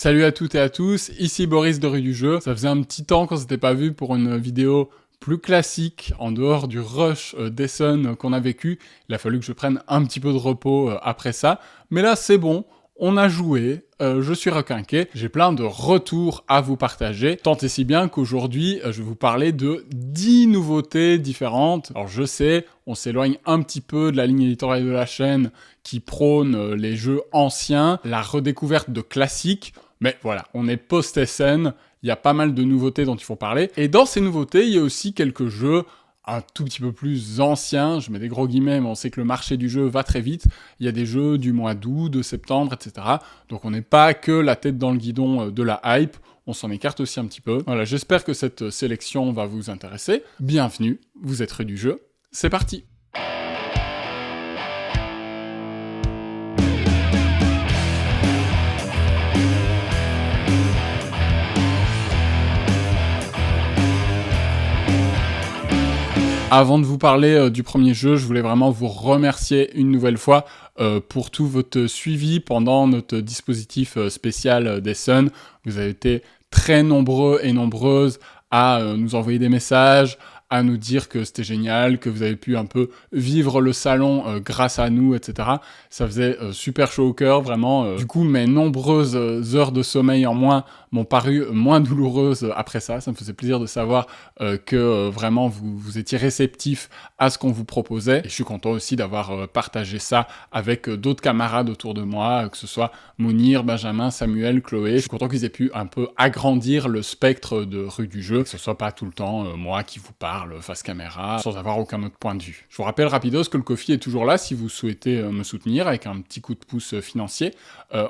Salut à toutes et à tous, ici Boris de Rue du Jeu. Ça faisait un petit temps qu'on s'était pas vu pour une vidéo plus classique, en dehors du rush d'Essen qu'on a vécu. Il a fallu que je prenne un petit peu de repos après ça. Mais là, c'est bon, on a joué, je suis requinqué. J'ai plein de retours à vous partager. Tant et si bien qu'aujourd'hui, je vais vous parler de 10 nouveautés différentes. Alors je sais, on s'éloigne un petit peu de la ligne éditoriale de la chaîne qui prône les jeux anciens, la redécouverte de classiques. Mais voilà, on est post-Essen, il y a pas mal de nouveautés dont il faut parler. Et dans ces nouveautés, il y a aussi quelques jeux un tout petit peu plus anciens, je mets des gros guillemets, mais on sait que le marché du jeu va très vite. Il y a des jeux du mois d'août, de septembre, etc. Donc on n'est pas que la tête dans le guidon de la hype, on s'en écarte aussi un petit peu. Voilà, j'espère que cette sélection va vous intéresser. Bienvenue, vous êtes Rue du Jeu, c'est parti! Avant de vous parler du premier jeu, je voulais vraiment vous remercier une nouvelle fois pour tout votre suivi pendant notre dispositif spécial d'Essen. Vous avez été très nombreux et nombreuses à nous envoyer des messages, à nous dire que c'était génial, que vous avez pu un peu vivre le salon grâce à nous, etc. Ça faisait super chaud au cœur, vraiment. Du coup, mes nombreuses heures de sommeil en moins m'ont paru moins douloureuses après ça. Ça me faisait plaisir de savoir que vraiment vous étiez réceptifs à ce qu'on vous proposait. Et je suis content aussi d'avoir partagé ça avec d'autres camarades autour de moi, que ce soit Mounir, Benjamin, Samuel, Chloé. Je suis content qu'ils aient pu un peu agrandir le spectre de Rue du Jeu, que ce soit pas tout le temps moi qui vous parle face caméra, sans avoir aucun autre point de vue. Je vous rappelle rapidos que le Ko-fi est toujours là si vous souhaitez me soutenir avec un petit coup de pouce financier.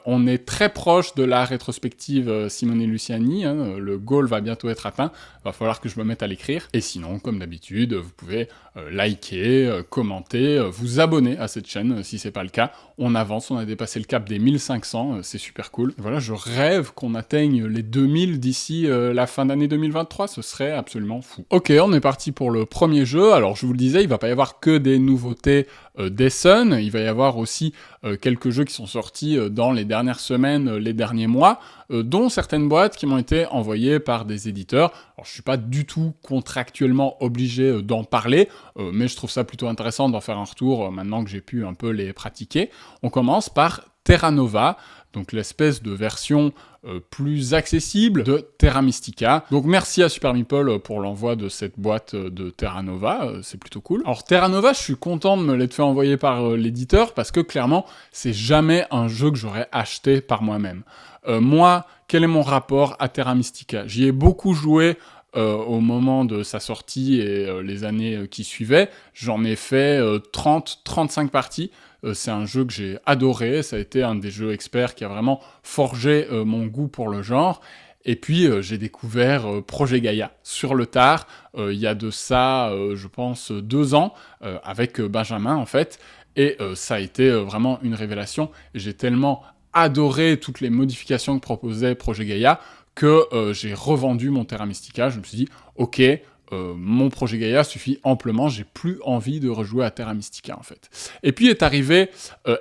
On est très proche de la rétrospective Simone Luciani, hein, le goal va bientôt être atteint, va falloir que je me mette à l'écrire. Et sinon, comme d'habitude, vous pouvez liker, commenter, vous abonner à cette chaîne si c'est pas le cas. On avance, on a dépassé le cap des 1500, c'est super cool. Et voilà, je rêve qu'on atteigne les 2000 d'ici la fin d'année 2023, ce serait absolument fou. Ok, on est parti pour le premier jeu. Alors je vous le disais, il va pas y avoir que des nouveautés d'Essen, il va y avoir aussi quelques jeux qui sont sortis dans les dernières semaines, les derniers mois, dont certaines boîtes qui m'ont été envoyées par des éditeurs. Alors je suis pas du tout contractuellement obligé d'en parler, mais je trouve ça plutôt intéressant d'en faire un retour maintenant que j'ai pu un peu les pratiquer. On commence par Terra Nova, donc l'espèce de version plus accessible de Terra Mystica. Donc merci à Super Meeple pour l'envoi de cette boîte de Terra Nova, c'est plutôt cool. Alors Terra Nova, je suis content de me l'être fait envoyer par l'éditeur, parce que clairement, c'est jamais un jeu que j'aurais acheté par moi-même. Moi, quel est mon rapport à Terra Mystica? J'y ai beaucoup joué au moment de sa sortie et les années qui suivaient. J'en ai fait 30-35 parties. C'est un jeu que j'ai adoré, ça a été un des jeux experts qui a vraiment forgé mon goût pour le genre. Et puis j'ai découvert Projet Gaïa sur le tard, il y a de ça, je pense, 2 ans, avec Benjamin en fait, et ça a été vraiment une révélation. J'ai tellement adoré toutes les modifications que proposait Projet Gaïa que j'ai revendu mon Terra Mystica. Je me suis dit, ok, mon Projet Gaïa suffit amplement, j'ai plus envie de rejouer à Terra Mystica en fait. Et puis est arrivé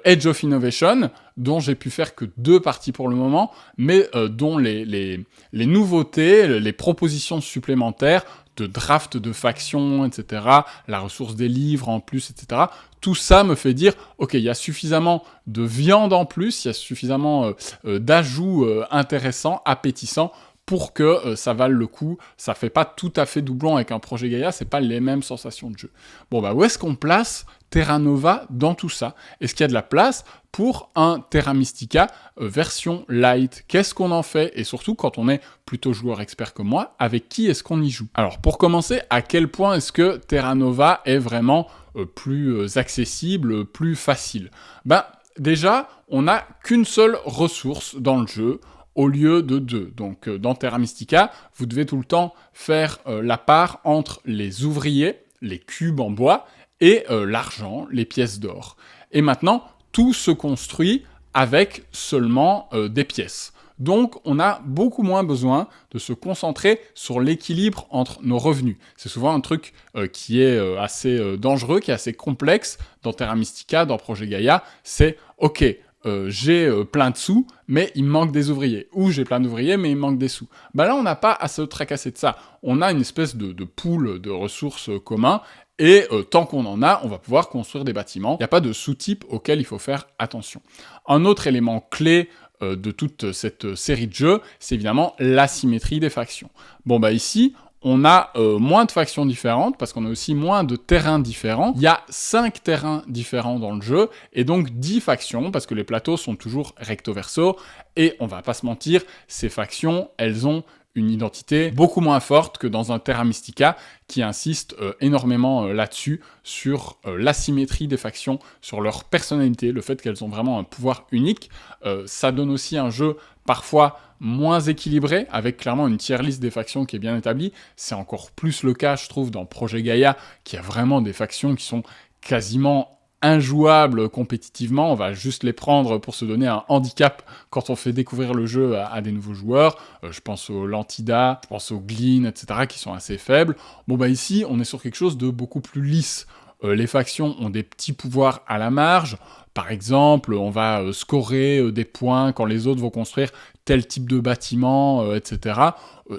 Edge of Innovation, dont j'ai pu faire que 2 parties pour le moment, mais dont les nouveautés, les propositions supplémentaires de draft de factions, etc., la ressource des livres en plus, etc., tout ça me fait dire, ok, il y a suffisamment de viande en plus, il y a suffisamment d'ajouts intéressants, appétissants, pour que ça vale le coup. Ça fait pas tout à fait doublon avec un Projet Gaïa, c'est pas les mêmes sensations de jeu. Bon bah où est-ce qu'on place Terra Nova dans tout ça? Est-ce qu'il y a de la place pour un Terra Mystica version light? Qu'est-ce qu'on en fait? Et surtout, quand on est plutôt joueur expert que moi, avec qui est-ce qu'on y joue? Alors pour commencer, à quel point est-ce que Terra Nova est vraiment plus accessible, plus facile? Ben déjà, on n'a qu'une seule ressource dans le jeu, au lieu de 2. Donc dans Terra Mystica, vous devez tout le temps faire la part entre les ouvriers, les cubes en bois, et l'argent, les pièces d'or. Et maintenant, tout se construit avec seulement des pièces. Donc on a beaucoup moins besoin de se concentrer sur l'équilibre entre nos revenus. C'est souvent un truc qui est assez dangereux, qui est assez complexe dans Terra Mystica, dans Projet Gaïa. C'est, ok, j'ai plein de sous, mais il me manque des ouvriers. Ou j'ai plein d'ouvriers, mais il me manque des sous. Bah là, on n'a pas à se tracasser de ça. On a une espèce de pool de ressources communs, et tant qu'on en a, on va pouvoir construire des bâtiments. Il n'y a pas de sous-type auquel il faut faire attention. Un autre élément clé de toute cette série de jeux, c'est évidemment l'asymétrie des factions. Bon bah ici, on a moins de factions différentes, parce qu'on a aussi moins de terrains différents. Il y a 5 terrains différents dans le jeu, et donc 10 factions, parce que les plateaux sont toujours recto-verso, et on va pas se mentir, ces factions, elles ont une identité beaucoup moins forte que dans un Terra Mystica, qui insiste énormément là-dessus, sur l'asymétrie des factions, sur leur personnalité, le fait qu'elles ont vraiment un pouvoir unique. Ça donne aussi un jeu parfois moins équilibré, avec clairement une tier list des factions qui est bien établie. C'est encore plus le cas, je trouve, dans Projet Gaïa, qui a vraiment des factions qui sont quasiment injouables compétitivement. On va juste les prendre pour se donner un handicap quand on fait découvrir le jeu à des nouveaux joueurs. Je pense aux Lantida, je pense aux Glean, etc., qui sont assez faibles. Bon bah ici, on est sur quelque chose de beaucoup plus lisse. Les factions ont des petits pouvoirs à la marge. Par exemple, on va scorer des points quand les autres vont construire tel type de bâtiment, etc.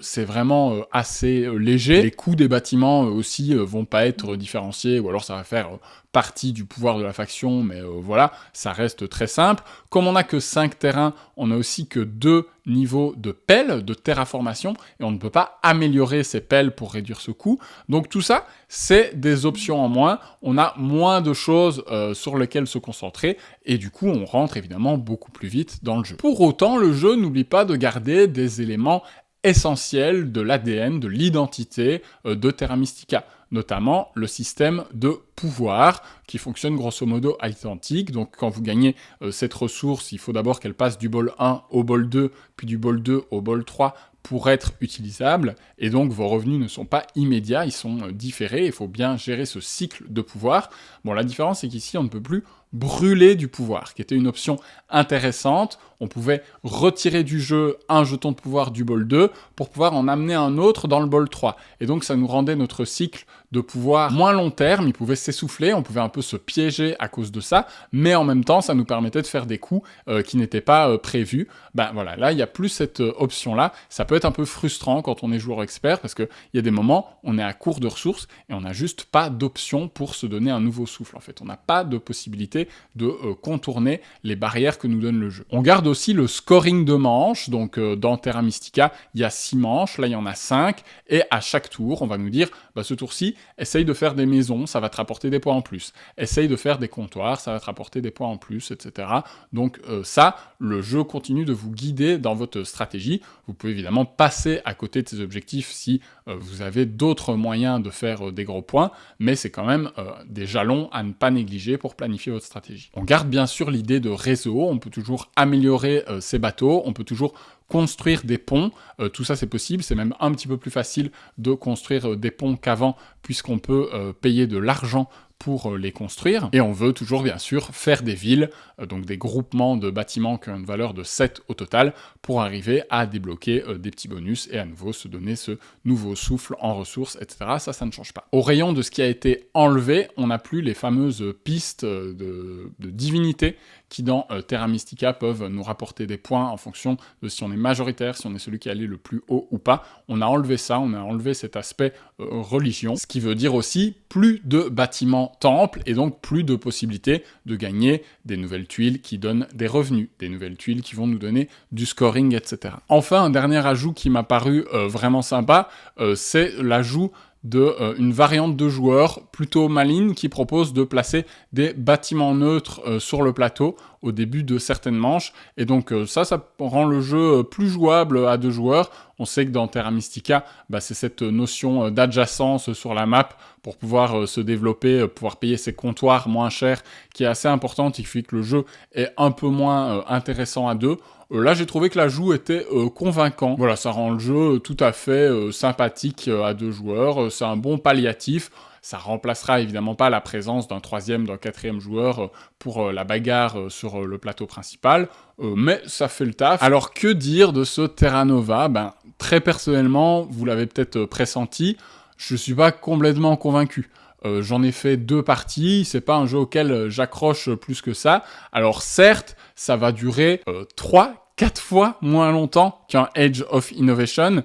C'est vraiment assez léger. Les coûts des bâtiments aussi vont pas être différenciés, ou alors ça va faire partie du pouvoir de la faction, mais voilà, ça reste très simple. Comme on n'a que 5 terrains, on a aussi que 2 niveaux de pelles, de terraformation, et on ne peut pas améliorer ces pelles pour réduire ce coût. Donc tout ça, c'est des options en moins. On a moins de choses sur lesquelles se concentrer, et du coup, on rentre évidemment beaucoup plus vite dans le jeu. Pour autant, le jeu n'oublie pas de garder des éléments essentiels de l'ADN, de l'identité de Terra Mystica, notamment le système de pouvoir, qui fonctionne grosso modo à l'identique. Donc quand vous gagnez cette ressource, il faut d'abord qu'elle passe du bol 1 au bol 2, puis du bol 2 au bol 3, pour être utilisable, et donc vos revenus ne sont pas immédiats, ils sont différés, il faut bien gérer ce cycle de pouvoir. Bon, la différence, c'est qu'ici, on ne peut plus brûler du pouvoir, qui était une option intéressante. On pouvait retirer du jeu un jeton de pouvoir du bol 2 pour pouvoir en amener un autre dans le bol 3. Et donc ça nous rendait notre cycle de pouvoir moins long terme, il pouvait s'essouffler, on pouvait un peu se piéger à cause de ça, mais en même temps ça nous permettait de faire des coups qui n'étaient pas prévus. Ben voilà, là il n'y a plus cette option-là. Ça peut être un peu frustrant quand on est joueur expert, parce qu'il y a des moments, on est à court de ressources et on n'a juste pas d'option pour se donner un nouveau souffle en fait. On n'a pas de possibilité de contourner les barrières que nous donne le jeu. On garde aussi le scoring de manches, donc dans Terra Mystica, il y a 6 manches, là il y en a 5, et à chaque tour, on va nous dire, bah, ce tour-ci, essaye de faire des maisons, ça va te rapporter des points en plus. Essaye de faire des comptoirs, ça va te rapporter des points en plus, etc. Donc ça, le jeu continue de vous guider dans votre stratégie. Vous pouvez évidemment passer à côté de ces objectifs si vous avez d'autres moyens de faire des gros points, mais c'est quand même des jalons à ne pas négliger pour planifier votre stratégie. On garde bien sûr l'idée de réseau, on peut toujours améliorer ses bateaux, on peut toujours construire des ponts, tout ça c'est possible, c'est même un petit peu plus facile de construire des ponts qu'avant, puisqu'on peut payer de l'argent pour les construire, et on veut toujours bien sûr faire des villes, donc des groupements de bâtiments qui ont une valeur de 7 au total, pour arriver à débloquer des petits bonus, et à nouveau se donner ce nouveau souffle en ressources, etc. Ça ne change pas. Au rayon de ce qui a été enlevé, on n'a plus les fameuses pistes de divinités qui dans Terra Mystica peuvent nous rapporter des points en fonction de si on est majoritaire, si on est celui qui allait le plus haut ou pas. On a enlevé ça, on a enlevé cet aspect religion, ce qui veut dire aussi plus de bâtiments temples, et donc plus de possibilités de gagner des nouvelles tuiles qui donnent des revenus, des nouvelles tuiles qui vont nous donner du scoring, etc. Enfin, un dernier ajout qui m'a paru vraiment sympa, c'est l'ajout une variante de joueurs plutôt maligne qui propose de placer des bâtiments neutres sur le plateau au début de certaines manches, et donc ça rend le jeu plus jouable à 2 joueurs. On sait que dans Terra Mystica, c'est cette notion d'adjacence sur la map pour pouvoir se développer, pouvoir payer ses comptoirs moins chers, qui est assez importante, et qui fait que le jeu est un peu moins intéressant à 2. Là, j'ai trouvé que l'ajout était convaincant. Voilà, ça rend le jeu tout à fait sympathique à 2 joueurs. C'est un bon palliatif. Ça remplacera évidemment pas la présence d'un 3e, d'un 4e joueur pour la bagarre sur le plateau principal, mais ça fait le taf. Alors que dire de ce Terra Nova ? Très personnellement, vous l'avez peut-être pressenti, je suis pas complètement convaincu. j'en ai fait 2 parties, c'est pas un jeu auquel j'accroche plus que ça. Alors certes, ça va durer 3-4 fois moins longtemps qu'un Age of Innovation,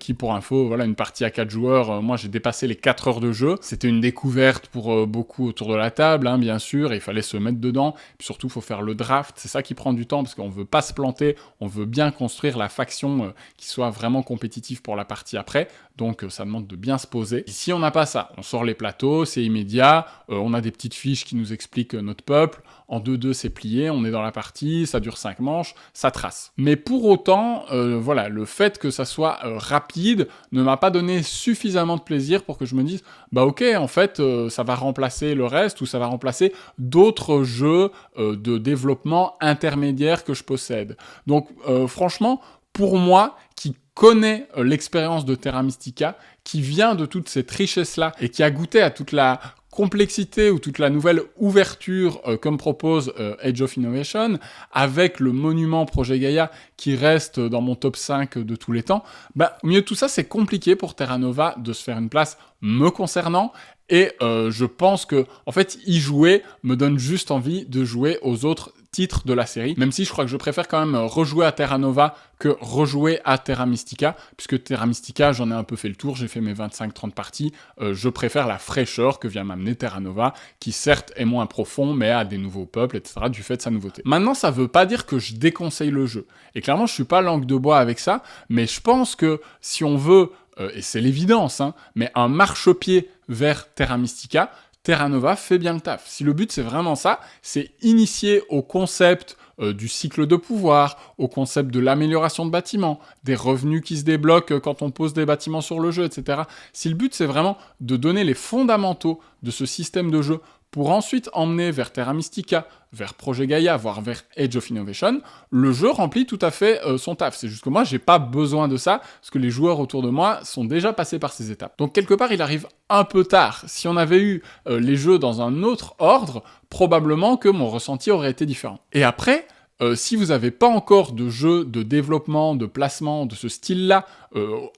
qui pour info, voilà, une partie à 4 joueurs, moi j'ai dépassé les 4 heures de jeu. C'était une découverte pour beaucoup autour de la table, hein, bien sûr, et il fallait se mettre dedans. Puis surtout, il faut faire le draft, c'est ça qui prend du temps, parce qu'on veut pas se planter, on veut bien construire la faction qui soit vraiment compétitive pour la partie après. Donc ça demande de bien se poser. Et si on n'a pas ça, on sort les plateaux, c'est immédiat, on a des petites fiches qui nous expliquent notre peuple, en 2-2 c'est plié, on est dans la partie, ça dure 5 manches, ça trace. Mais pour autant, voilà, le fait que ça soit rapide ne m'a pas donné suffisamment de plaisir pour que je me dise, bah ok, en fait, ça va remplacer le reste, ou ça va remplacer d'autres jeux de développement intermédiaire que je possède. Donc franchement, pour moi, qui connaît l'expérience de Terra Mystica, qui vient de toute cette richesse-là, et qui a goûté à toute la complexité ou toute la nouvelle ouverture comme propose Age of Innovation, avec le monument Projet Gaïa qui reste dans mon top 5 de tous les temps, bah, au milieu de tout ça, c'est compliqué pour Terra Nova de se faire une place me concernant, et je pense que, en fait, y jouer me donne juste envie de jouer aux autres titres de la série, même si je crois que je préfère quand même rejouer à Terra Nova que rejouer à Terra Mystica, puisque Terra Mystica, j'en ai un peu fait le tour, j'ai fait mes 25-30 parties, je préfère la fraîcheur que vient m'amener Terra Nova, qui certes est moins profond, mais a des nouveaux peuples, etc., du fait de sa nouveauté. Maintenant, ça veut pas dire que je déconseille le jeu, et clairement, je suis pas langue de bois avec ça, mais je pense que si on veut, et c'est l'évidence, hein, mais un marchepied vers Terra Mystica, Terra Nova fait bien le taf. Si le but c'est vraiment ça, c'est initier au concept du cycle de pouvoir, au concept de l'amélioration de bâtiments, des revenus qui se débloquent quand on pose des bâtiments sur le jeu, etc. Si le but c'est vraiment de donner les fondamentaux de ce système de jeu pour ensuite emmener vers Terra Mystica, vers Projet Gaïa, voire vers Age of Innovation, le jeu remplit tout à fait son taf. C'est juste que moi, j'ai pas besoin de ça, parce que les joueurs autour de moi sont déjà passés par ces étapes. Donc quelque part, il arrive un peu tard. Si on avait eu les jeux dans un autre ordre, probablement que mon ressenti aurait été différent. Et après, si vous n'avez pas encore de jeu de développement, de placement de ce style-là,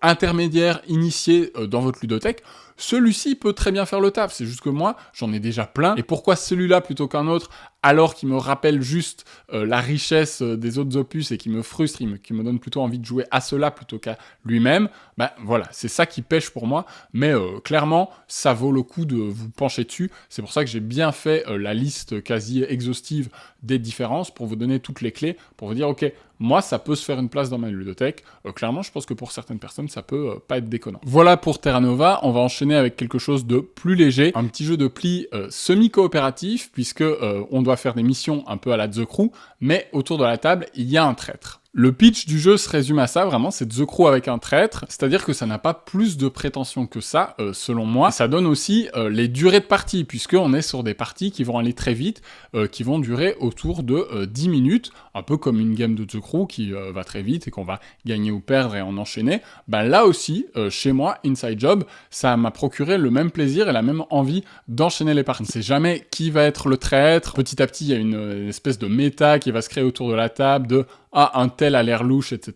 intermédiaire, initié dans votre ludothèque, celui-ci peut très bien faire le taf. C'est juste que moi, j'en ai déjà plein. Et pourquoi celui-là plutôt qu'un autre, alors qu'il me rappelle juste la richesse des autres opus et qui me frustre, qui me donne plutôt envie de jouer à cela plutôt qu'à lui-même, ben voilà, c'est ça qui pêche pour moi. Mais clairement, ça vaut le coup de vous pencher dessus. C'est pour ça que j'ai bien fait la liste quasi exhaustive des différences pour vous donner toutes les clés, pour vous dire, ok, moi, ça peut se faire une place dans ma ludothèque. Clairement, je pense que pour certaines personnes, ça peut pas être déconnant. Voilà pour Terra Nova. On va enchaîner avec quelque chose de plus léger. Un petit jeu de pli semi-coopératif, puisque on doit faire des missions un peu à la The Crew, mais autour de la table, il y a un traître. Le pitch du jeu se résume à ça, vraiment, c'est The Crew avec un traître, c'est-à-dire que ça n'a pas plus de prétention que ça, selon moi. Et ça donne aussi les durées de partie, puisqu'on est sur des parties qui vont aller très vite, qui vont durer autour de 10 minutes, un peu comme une game de The Crew qui va très vite et qu'on va gagner ou perdre et en enchaîner. Ben là aussi, chez moi, Inside Job, ça m'a procuré le même plaisir et la même envie d'enchaîner les parties. On ne sait jamais qui va être le traître. Petit à petit, il y a une espèce de méta qui va se créer autour de la table de « Ah, un tel a l'air louche, etc. »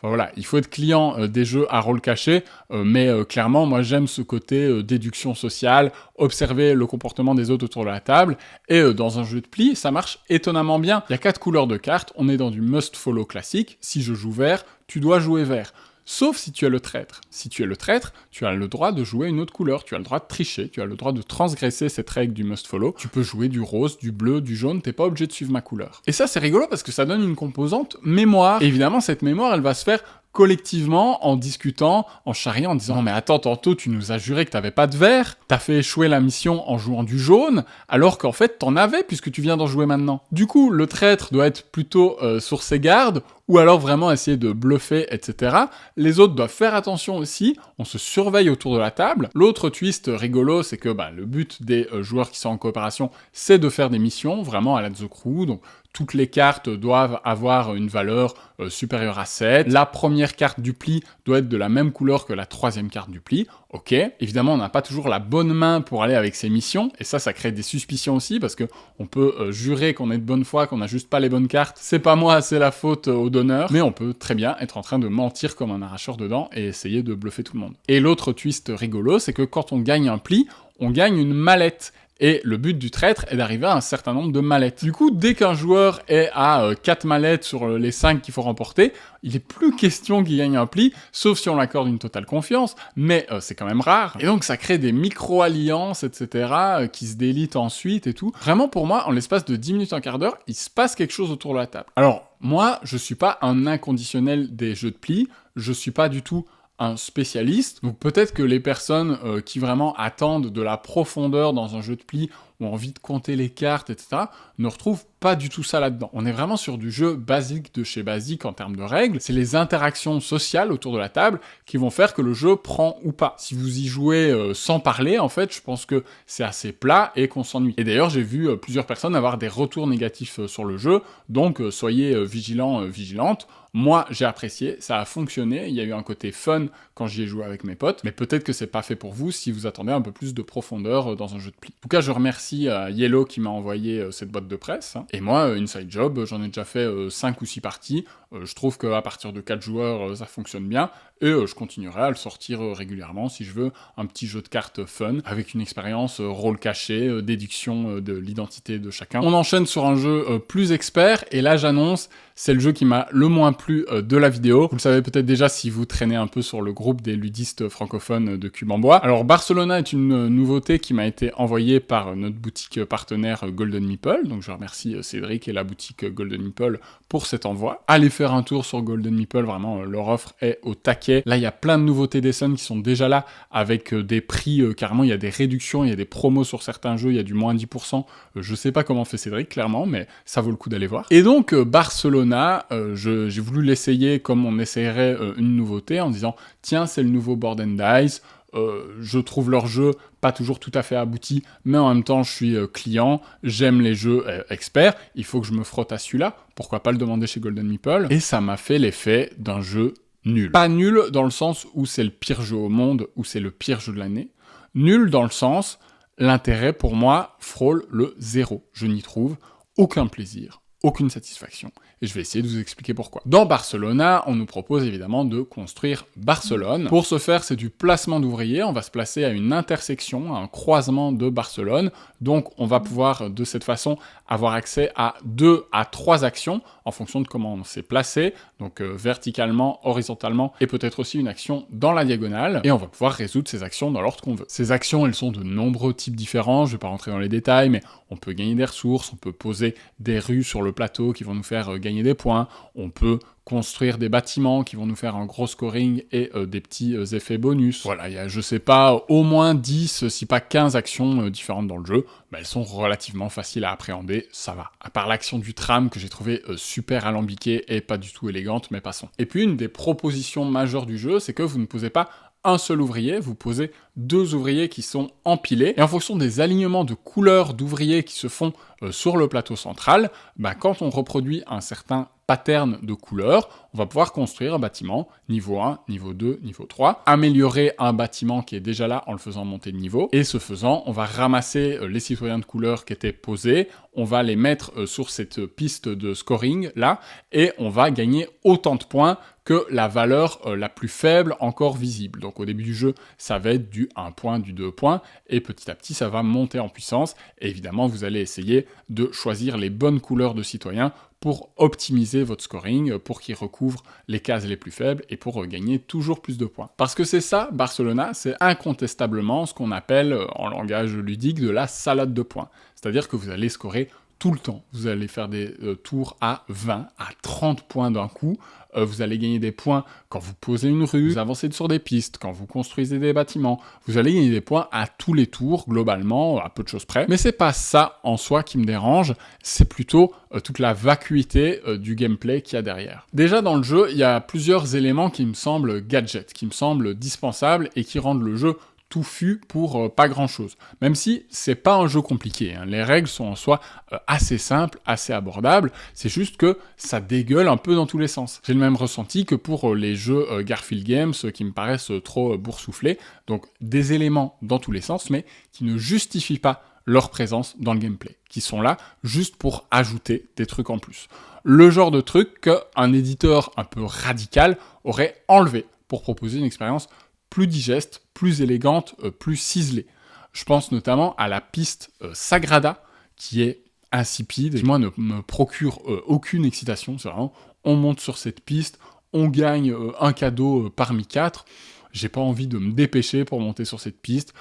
Enfin voilà, il faut être client des jeux à rôle caché, mais clairement, moi j'aime ce côté déduction sociale, observer le comportement des autres autour de la table, et dans un jeu de pli, ça marche étonnamment bien. Il y a 4 couleurs de cartes, on est dans du must-follow classique. Si je joue vert, tu dois jouer vert. Sauf si tu es le traître. Si tu es le traître, tu as le droit de jouer une autre couleur, tu as le droit de tricher, tu as le droit de transgresser cette règle du must-follow. Tu peux jouer du rose, du bleu, du jaune, t'es pas obligé de suivre ma couleur. Et ça, c'est rigolo parce que ça donne une composante mémoire. Et évidemment, cette mémoire, elle va se faire collectivement, en discutant, en charriant, en disant « Mais attends, tantôt, tu nous as juré que t'avais pas de vert, t'as fait échouer la mission en jouant du jaune, alors qu'en fait, t'en avais puisque tu viens d'en jouer maintenant. » Du coup, le traître doit être plutôt sur ses gardes, ou alors vraiment essayer de bluffer, etc. Les autres doivent faire attention aussi, on se surveille autour de la table. L'autre twist rigolo, c'est que le but des joueurs qui sont en coopération, c'est de faire des missions, vraiment à la The Crew, donc toutes les cartes doivent avoir une valeur supérieure à 7. La première carte du pli doit être de la même couleur que la troisième carte du pli. Ok, évidemment, on n'a pas toujours la bonne main pour aller avec ces missions, et ça crée des suspicions aussi, parce que on peut jurer qu'on est de bonne foi, qu'on n'a juste pas les bonnes cartes. C'est pas moi, c'est la faute au donneur, mais on peut très bien être en train de mentir comme un arracheur dedans et essayer de bluffer tout le monde. Et l'autre twist rigolo, c'est que quand on gagne un pli, on gagne une mallette. Et le but du traître est d'arriver à un certain nombre de mallettes. Du coup, dès qu'un joueur est à 4 mallettes sur les 5 qu'il faut remporter, il n'est plus question qu'il gagne un pli, sauf si on l'accorde une totale confiance, mais c'est quand même rare. Et donc ça crée des micro-alliances, etc., qui se délitent ensuite et tout. Vraiment, pour moi, en l'espace de 10 minutes, un quart d'heure, il se passe quelque chose autour de la table. Alors, moi, je suis pas un inconditionnel des jeux de pli, je suis pas du tout un spécialiste, donc peut-être que les personnes qui vraiment attendent de la profondeur dans un jeu de pli, ont envie de compter les cartes, etc., ne retrouvent pas du tout ça là-dedans. On est vraiment sur du jeu basique de chez basique en termes de règles, c'est les interactions sociales autour de la table qui vont faire que le jeu prend ou pas. Si vous y jouez sans parler, en fait, je pense que c'est assez plat et qu'on s'ennuie. Et d'ailleurs, j'ai vu plusieurs personnes avoir des retours négatifs sur le jeu, donc soyez vigilants, vigilantes. Moi, j'ai apprécié, ça a fonctionné, il y a eu un côté fun quand j'y ai joué avec mes potes, mais peut-être que c'est pas fait pour vous si vous attendez un peu plus de profondeur dans un jeu de pli. En tout cas, je remercie Yellow qui m'a envoyé cette boîte de presse. Et moi, Inside Job, j'en ai déjà fait 5 ou 6 parties. Je trouve qu'à partir de 4 joueurs, ça fonctionne bien. Et je continuerai à le sortir régulièrement si je veux un petit jeu de cartes fun, avec une expérience rôle caché, déduction de l'identité de chacun. On enchaîne sur un jeu plus expert, et là j'annonce, c'est le jeu qui m'a le moins plu de la vidéo. Vous le savez peut-être déjà si vous traînez un peu sur le groupe des ludistes francophones de Cube en Bois. Alors Barcelona est une nouveauté qui m'a été envoyée par notre boutique partenaire Golden Meeple, donc je remercie Cédric et la boutique Golden Meeple pour cet envoi. Allez faire un tour sur Golden Meeple, vraiment leur offre est au taquet. Là, il y a plein de nouveautés d'Essen qui sont déjà là, avec des prix, carrément, il y a des réductions, il y a des promos sur certains jeux, il y a du moins 10%. Je sais pas comment fait Cédric, clairement, mais ça vaut le coup d'aller voir. Et donc, Barcelona, j'ai voulu l'essayer comme on essayerait une nouveauté, en disant, tiens, c'est le nouveau Board and Dice, je trouve leur jeu pas toujours tout à fait abouti, mais en même temps je suis client, j'aime les jeux experts, il faut que je me frotte à celui-là, pourquoi pas le demander chez Golden Meeple, et ça m'a fait l'effet d'un jeu nul. Pas nul dans le sens où c'est le pire jeu au monde, ou c'est le pire jeu de l'année, nul dans le sens, l'intérêt pour moi frôle le 0, je n'y trouve aucun plaisir, aucune satisfaction. Et je vais essayer de vous expliquer pourquoi. Dans Barcelona, on nous propose évidemment de construire Barcelone. Pour ce faire, c'est du placement d'ouvriers. On va se placer à une intersection, à un croisement de Barcelone. Donc, on va pouvoir, de cette façon, avoir accès à 2 à 3 actions en fonction de comment on s'est placé. Donc, verticalement, horizontalement, et peut-être aussi une action dans la diagonale. Et on va pouvoir résoudre ces actions dans l'ordre qu'on veut. Ces actions, elles sont de nombreux types différents. Je vais pas rentrer dans les détails, mais on peut gagner des ressources, on peut poser des rues sur le plateau qui vont nous faire gagner des points, on peut construire des bâtiments qui vont nous faire un gros scoring et des petits effets bonus. Voilà, il y a, je sais pas, au moins 10, si pas 15 actions différentes dans le jeu, mais elles sont relativement faciles à appréhender, ça va. À part l'action du tram que j'ai trouvé super alambiquée et pas du tout élégante, mais passons. Et puis une des propositions majeures du jeu, c'est que vous ne posez pas un seul ouvrier, vous posez 2 ouvriers qui sont empilés, et en fonction des alignements de couleurs d'ouvriers qui se font sur le plateau central, quand on reproduit un certain pattern de couleurs, on va pouvoir construire un bâtiment niveau 1, niveau 2, niveau 3, améliorer un bâtiment qui est déjà là en le faisant monter de niveau, et ce faisant, on va ramasser les citoyens de couleur qui étaient posés, on va les mettre sur cette piste de scoring là, et on va gagner autant de points que la valeur la plus faible encore visible. Donc au début du jeu, ça va être du 1 point, du 2 points, et petit à petit, ça va monter en puissance, et évidemment, vous allez essayer de choisir les bonnes couleurs de citoyens pour optimiser votre scoring, pour qu'il recouvre les cases les plus faibles et pour gagner toujours plus de points. Parce que c'est ça, Barcelona, c'est incontestablement ce qu'on appelle en langage ludique de la salade de points. C'est-à-dire que vous allez scorer tout le temps. Vous allez faire des tours à 20, à 30 points d'un coup. Vous allez gagner des points quand vous posez une rue, vous avancez sur des pistes, quand vous construisez des bâtiments. Vous allez gagner des points à tous les tours, globalement, à peu de choses près. Mais c'est pas ça en soi qui me dérange, c'est plutôt toute la vacuité du gameplay qu'il y a derrière. Déjà dans le jeu, il y a plusieurs éléments qui me semblent gadgets, qui me semblent dispensables et qui rendent le jeu touffu pour pas grand-chose. Même si c'est pas un jeu compliqué, hein. Les règles sont en soi assez simples, assez abordables, c'est juste que ça dégueule un peu dans tous les sens. J'ai le même ressenti que pour les jeux Garphill Games qui me paraissent trop boursouflés, donc des éléments dans tous les sens, mais qui ne justifient pas leur présence dans le gameplay, qui sont là juste pour ajouter des trucs en plus. Le genre de truc qu'un éditeur un peu radical aurait enlevé pour proposer une expérience plus digeste, plus élégante, plus ciselée. Je pense notamment à la piste Sagrada, qui est insipide, qui moi ne me procure aucune excitation. C'est vraiment, on monte sur cette piste, on gagne un cadeau parmi 4. J'ai pas envie de me dépêcher pour monter sur cette piste.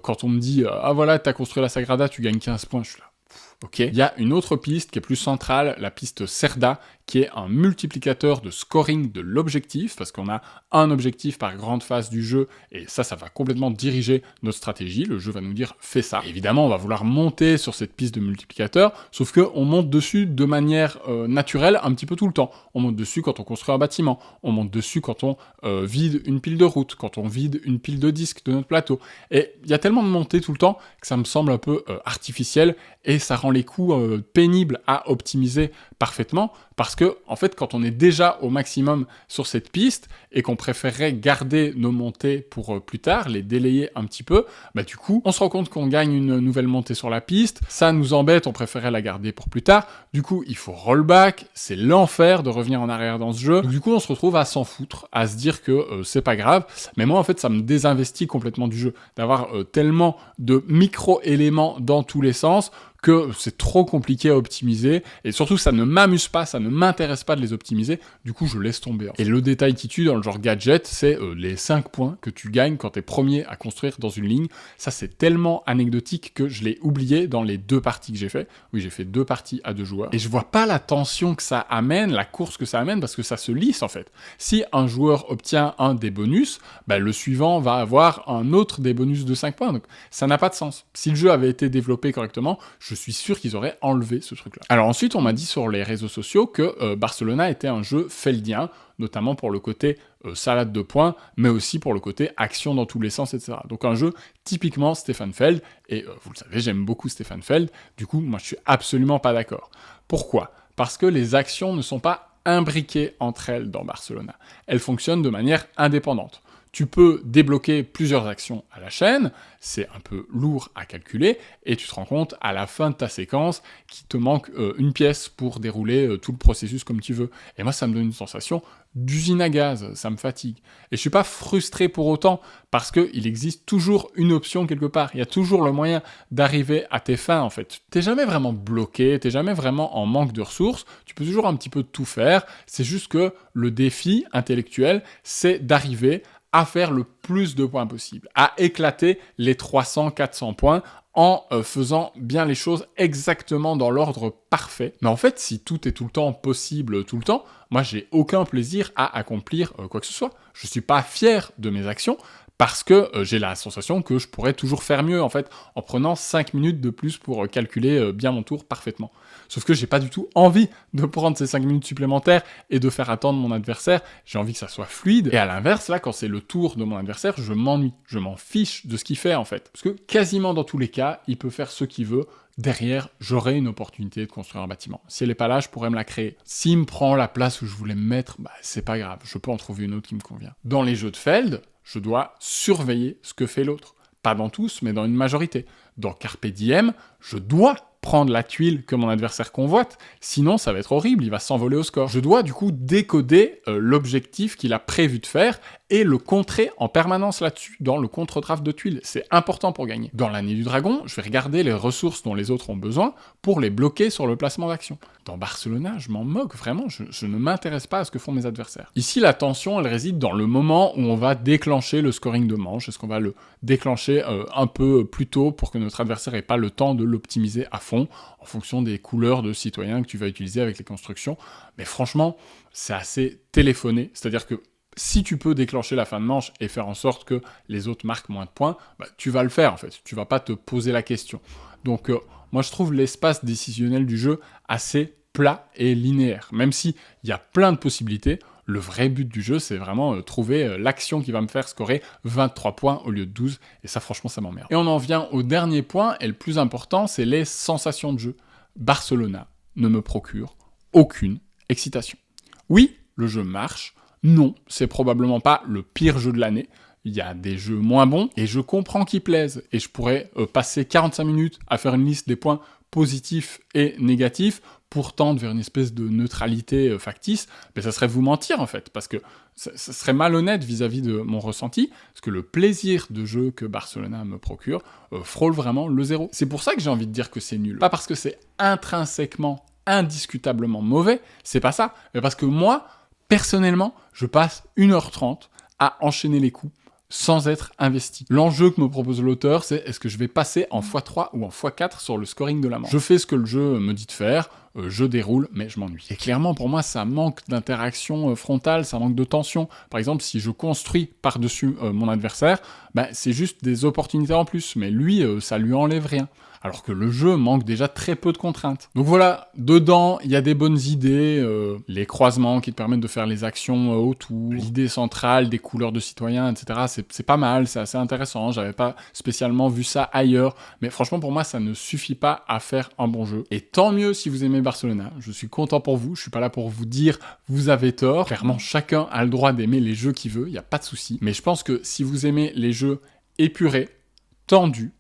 Quand on me dit « Ah voilà, t'as construit la Sagrada, tu gagnes 15 points », je suis là. Ok. Il y a une autre piste qui est plus centrale, la piste Cerda, qui est un multiplicateur de scoring de l'objectif, parce qu'on a un objectif par grande phase du jeu, et ça va complètement diriger notre stratégie. Le jeu va nous dire « fais ça ». Évidemment, on va vouloir monter sur cette piste de multiplicateur, sauf qu'on monte dessus de manière naturelle un petit peu tout le temps. On monte dessus quand on construit un bâtiment, on monte dessus quand on vide une pile de route, quand on vide une pile de disques de notre plateau. Et il y a tellement de montées tout le temps que ça me semble un peu artificiel, et ça rend les coups pénibles à optimiser parfaitement, parce que, en fait, quand on est déjà au maximum sur cette piste, et qu'on préférerait garder nos montées pour plus tard, les délayer un petit peu, bah du coup, on se rend compte qu'on gagne une nouvelle montée sur la piste, ça nous embête, on préférait la garder pour plus tard, du coup, il faut rollback, c'est l'enfer de revenir en arrière dans ce jeu, donc, du coup, on se retrouve à s'en foutre, à se dire que c'est pas grave, mais moi, en fait, ça me désinvestit complètement du jeu, d'avoir tellement de micro-éléments dans tous les sens, que c'est trop compliqué à optimiser, et surtout ça ne m'amuse pas, ça ne m'intéresse pas de les optimiser, du coup je laisse tomber. Et le détail qui tue dans le genre gadget, c'est les 5 points que tu gagnes quand t'es premier à construire dans une ligne. Ça c'est tellement anecdotique que je l'ai oublié dans les 2 parties que j'ai fait. Oui, j'ai fait 2 parties à 2 joueurs, et je vois pas la tension que ça amène, la course que ça amène, parce que ça se lisse en fait. Si un joueur obtient un des bonus, bah, le suivant va avoir un autre des bonus de 5 points, donc ça n'a pas de sens. Si le jeu avait été développé correctement, je suis sûr qu'ils auraient enlevé ce truc-là. Alors ensuite, on m'a dit sur les réseaux sociaux que Barcelona était un jeu feldien, notamment pour le côté salade de points, mais aussi pour le côté action dans tous les sens, etc. Donc un jeu typiquement Stefan Feld, et vous le savez, j'aime beaucoup Stefan Feld, du coup, moi je suis absolument pas d'accord. Pourquoi ? Parce que les actions ne sont pas imbriquées entre elles dans Barcelona. Elles fonctionnent de manière indépendante. Tu peux débloquer plusieurs actions à la chaîne, c'est un peu lourd à calculer, et tu te rends compte à la fin de ta séquence qu'il te manque une pièce pour dérouler tout le processus comme tu veux. Et moi, ça me donne une sensation d'usine à gaz, ça me fatigue. Et je suis pas frustré pour autant, parce qu'il existe toujours une option quelque part, il y a toujours le moyen d'arriver à tes fins en fait. T'es jamais vraiment bloqué, t'es jamais vraiment en manque de ressources, tu peux toujours un petit peu tout faire, c'est juste que le défi intellectuel, c'est d'arriver à faire le plus de points possible, à éclater les 300-400 points en faisant bien les choses exactement dans l'ordre parfait. Mais en fait, si tout est tout le temps possible tout le temps, moi j'ai aucun plaisir à accomplir quoi que ce soit. Je suis pas fier de mes actions, parce que j'ai la sensation que je pourrais toujours faire mieux, en fait, en prenant 5 minutes de plus pour calculer bien mon tour parfaitement. Sauf que j'ai pas du tout envie de prendre ces 5 minutes supplémentaires et de faire attendre mon adversaire, j'ai envie que ça soit fluide, et à l'inverse, là, quand c'est le tour de mon adversaire, je m'ennuie, je m'en fiche de ce qu'il fait, en fait. Parce que quasiment dans tous les cas, il peut faire ce qu'il veut, derrière, j'aurai une opportunité de construire un bâtiment. Si elle est pas là, je pourrais me la créer. S'il me prend la place où je voulais me mettre, bah c'est pas grave, je peux en trouver une autre qui me convient. Dans les jeux de Feld, je dois surveiller ce que fait l'autre. Pas dans tous, mais dans une majorité. Dans Carpe Diem, je dois prendre la tuile que mon adversaire convoite, sinon ça va être horrible, il va s'envoler au score. Je dois du coup décoder l'objectif qu'il a prévu de faire et le contrer en permanence là-dessus, dans le contre-draft de tuiles. C'est important pour gagner. Dans l'année du dragon, je vais regarder les ressources dont les autres ont besoin pour les bloquer sur le placement d'action. Dans Barcelona, je m'en moque, vraiment, je ne m'intéresse pas à ce que font mes adversaires. Ici, la tension, elle réside dans le moment où on va déclencher le scoring de manche. Est-ce qu'on va le déclencher un peu plus tôt pour que notre adversaire n'ait pas le temps de l'optimiser à fond, en fonction des couleurs de citoyens que tu vas utiliser avec les constructions. Mais franchement, c'est assez téléphoné, c'est-à-dire que si tu peux déclencher la fin de manche et faire en sorte que les autres marquent moins de points, bah, tu vas le faire en fait, tu vas pas te poser la question. Donc moi je trouve l'espace décisionnel du jeu assez plat et linéaire. Même s'il y a plein de possibilités, Le vrai but du jeu, c'est vraiment trouver l'action qui va me faire scorer 23 points au lieu de 12. Et ça, franchement, ça m'emmerde. Et on en vient au dernier point, et le plus important, c'est les sensations de jeu. Barcelona ne me procure aucune excitation. Oui, le jeu marche. Non, c'est probablement pas le pire jeu de l'année. Il y a des jeux moins bons, et je comprends qu'ils plaisent. Et je pourrais passer 45 minutes à faire une liste des points positifs et négatifs pour tendre vers une espèce de neutralité factice, mais ça serait vous mentir en fait, parce que ça serait malhonnête vis-à-vis de mon ressenti, parce que le plaisir de jeu que Barcelona me procure frôle vraiment le zéro. C'est pour ça que j'ai envie de dire que c'est nul. Pas parce que c'est intrinsèquement, indiscutablement mauvais, c'est pas ça, mais parce que moi, personnellement, je passe 1h30 à enchaîner les coups, sans être investi. L'enjeu que me propose l'auteur, c'est est-ce que je vais passer en x3 ou en x4 sur le scoring de la manche. Je fais ce que le jeu me dit de faire, je déroule, mais je m'ennuie. Et clairement, pour moi, ça manque d'interaction frontale, ça manque de tension. Par exemple, si je construis par-dessus mon adversaire, c'est juste des opportunités en plus, mais lui, ça lui enlève rien. Alors que le jeu manque déjà très peu de contraintes. Donc voilà, dedans, il y a des bonnes idées, les croisements qui te permettent de faire les actions autour, l'idée centrale des couleurs de citoyens, etc. C'est pas mal, c'est assez intéressant, j'avais pas spécialement vu ça ailleurs, mais franchement pour moi ça ne suffit pas à faire un bon jeu. Et tant mieux si vous aimez Barcelona, je suis content pour vous, je suis pas là pour vous dire vous avez tort, clairement chacun a le droit d'aimer les jeux qu'il veut, il y a pas de souci, mais je pense que si vous aimez les jeux épurés, tendus,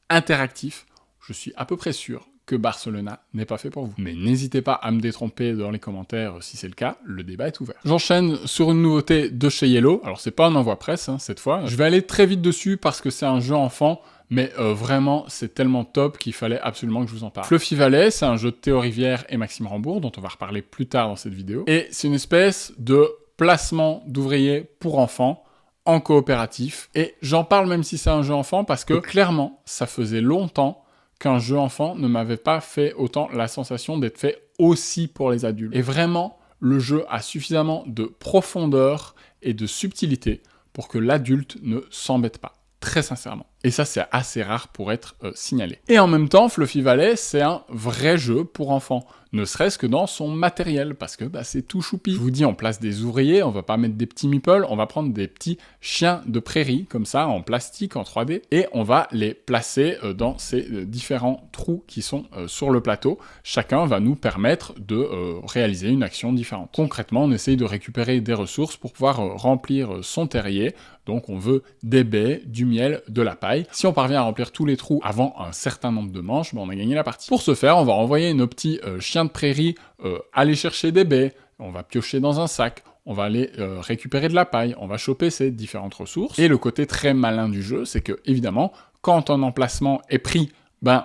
interactifs, je suis à peu près sûr que Barcelona n'est pas fait pour vous. Mais n'hésitez pas à me détromper dans les commentaires si c'est le cas, le débat est ouvert. J'enchaîne sur une nouveauté de chez Yellow, alors c'est pas un envoi presse cette fois, je vais aller très vite dessus parce que c'est un jeu enfant, mais vraiment c'est tellement top qu'il fallait absolument que je vous en parle. Fluffy Valley, c'est un jeu de Théo Rivière et Maxime Rambourg, dont on va reparler plus tard dans cette vidéo, et c'est une espèce de placement d'ouvriers pour enfants, en coopératif, et j'en parle même si c'est un jeu enfant parce que clairement, ça faisait longtemps qu'un jeu enfant ne m'avait pas fait autant la sensation d'être fait aussi pour les adultes. Et vraiment, le jeu a suffisamment de profondeur et de subtilité pour que l'adulte ne s'embête pas, très sincèrement. Et ça, c'est assez rare pour être signalé. Et en même temps, Fluffy Valley, c'est un vrai jeu pour enfants, ne serait-ce que dans son matériel, parce que c'est tout choupi. Je vous dis, on place des ouvriers, on va pas mettre des petits meeples, on va prendre des petits chiens de prairie, comme ça, en plastique, en 3D, et on va les placer dans ces différents trous qui sont sur le plateau. Chacun va nous permettre de réaliser une action différente. Concrètement, on essaye de récupérer des ressources pour pouvoir remplir son terrier. Donc on veut des baies, du miel, de la paille. Si on parvient à remplir tous les trous avant un certain nombre de manches, on a gagné la partie. Pour ce faire, on va envoyer nos petits chiens de prairie aller chercher des baies, on va piocher dans un sac, on va aller récupérer de la paille, on va choper ces différentes ressources. Et le côté très malin du jeu, c'est que, évidemment, quand un emplacement est pris,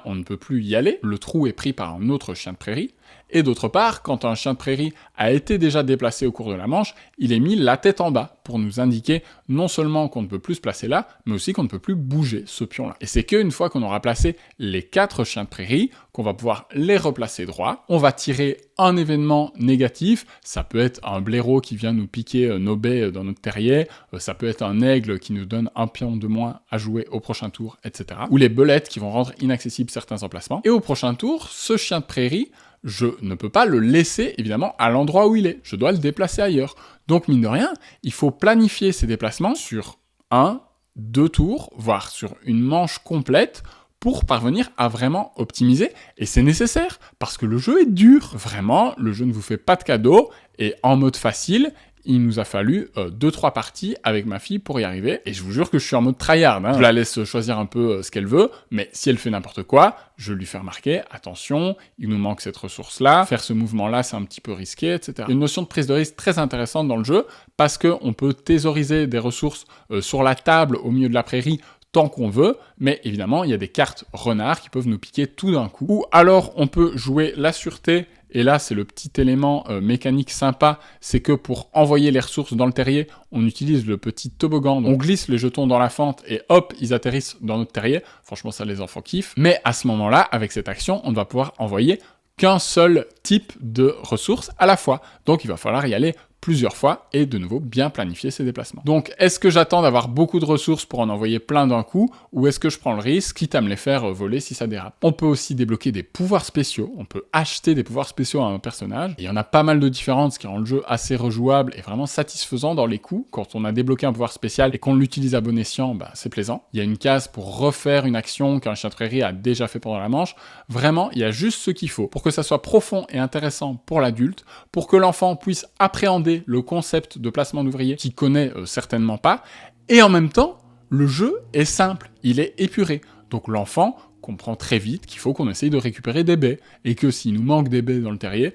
on ne peut plus y aller, le trou est pris par un autre chien de prairie, et d'autre part, quand un chien de prairie a été déjà déplacé au cours de la manche, il est mis la tête en bas pour nous indiquer non seulement qu'on ne peut plus se placer là, mais aussi qu'on ne peut plus bouger ce pion-là. Et c'est qu'une fois qu'on aura placé les 4 chiens de prairie, qu'on va pouvoir les replacer droit, on va tirer un événement négatif, ça peut être un blaireau qui vient nous piquer nos baies dans notre terrier, ça peut être un aigle qui nous donne un pion de moins à jouer au prochain tour, etc. Ou les belettes qui vont rendre inaccessibles certains emplacements. Et au prochain tour, ce chien de prairie, je ne peux pas le laisser, évidemment, à l'endroit où il est. Je dois le déplacer ailleurs. Donc, mine de rien, il faut planifier ces déplacements sur 1, 2 tours, voire sur une manche complète, pour parvenir à vraiment optimiser. Et c'est nécessaire, parce que le jeu est dur. Vraiment, le jeu ne vous fait pas de cadeau, et en mode facile, il nous a fallu 2-3 parties avec ma fille pour y arriver, et je vous jure que je suis en mode tryhard, Je la laisse choisir un peu ce qu'elle veut, mais si elle fait n'importe quoi, je lui fais remarquer, attention, il nous manque cette ressource-là, faire ce mouvement-là, c'est un petit peu risqué, etc. Il y a une notion de prise de risque très intéressante dans le jeu, parce qu'on peut thésauriser des ressources sur la table au milieu de la prairie, tant qu'on veut, mais évidemment, il y a des cartes renards qui peuvent nous piquer tout d'un coup. Ou alors, on peut jouer la sûreté, et là, c'est le petit élément mécanique sympa, c'est que pour envoyer les ressources dans le terrier, on utilise le petit toboggan, on glisse les jetons dans la fente, et hop, ils atterrissent dans notre terrier. Franchement, ça, les enfants kiffent. Mais à ce moment-là, avec cette action, on ne va pouvoir envoyer qu'un seul type de ressources à la fois. Donc, il va falloir y aller plusieurs fois et de nouveau bien planifier ses déplacements. Donc est-ce que j'attends d'avoir beaucoup de ressources pour en envoyer plein d'un coup ou est-ce que je prends le risque quitte à me les faire voler si ça dérape? On peut aussi débloquer des pouvoirs spéciaux, on peut acheter des pouvoirs spéciaux à un personnage et il y en a pas mal de différentes ce qui rend le jeu assez rejouable et vraiment satisfaisant dans les coups. Quand on a débloqué un pouvoir spécial et qu'on l'utilise à bon escient, c'est plaisant. Il y a une case pour refaire une action qu'un chien de prairie a déjà fait pendant la manche. Vraiment, il y a juste ce qu'il faut pour que ça soit profond et intéressant pour l'adulte, pour que l'enfant puisse appréhender le concept de placement d'ouvrier qu'il connaît certainement pas, et en même temps, le jeu est simple, il est épuré. Donc l'enfant comprend très vite qu'il faut qu'on essaye de récupérer des baies, et que s'il nous manque des baies dans le terrier,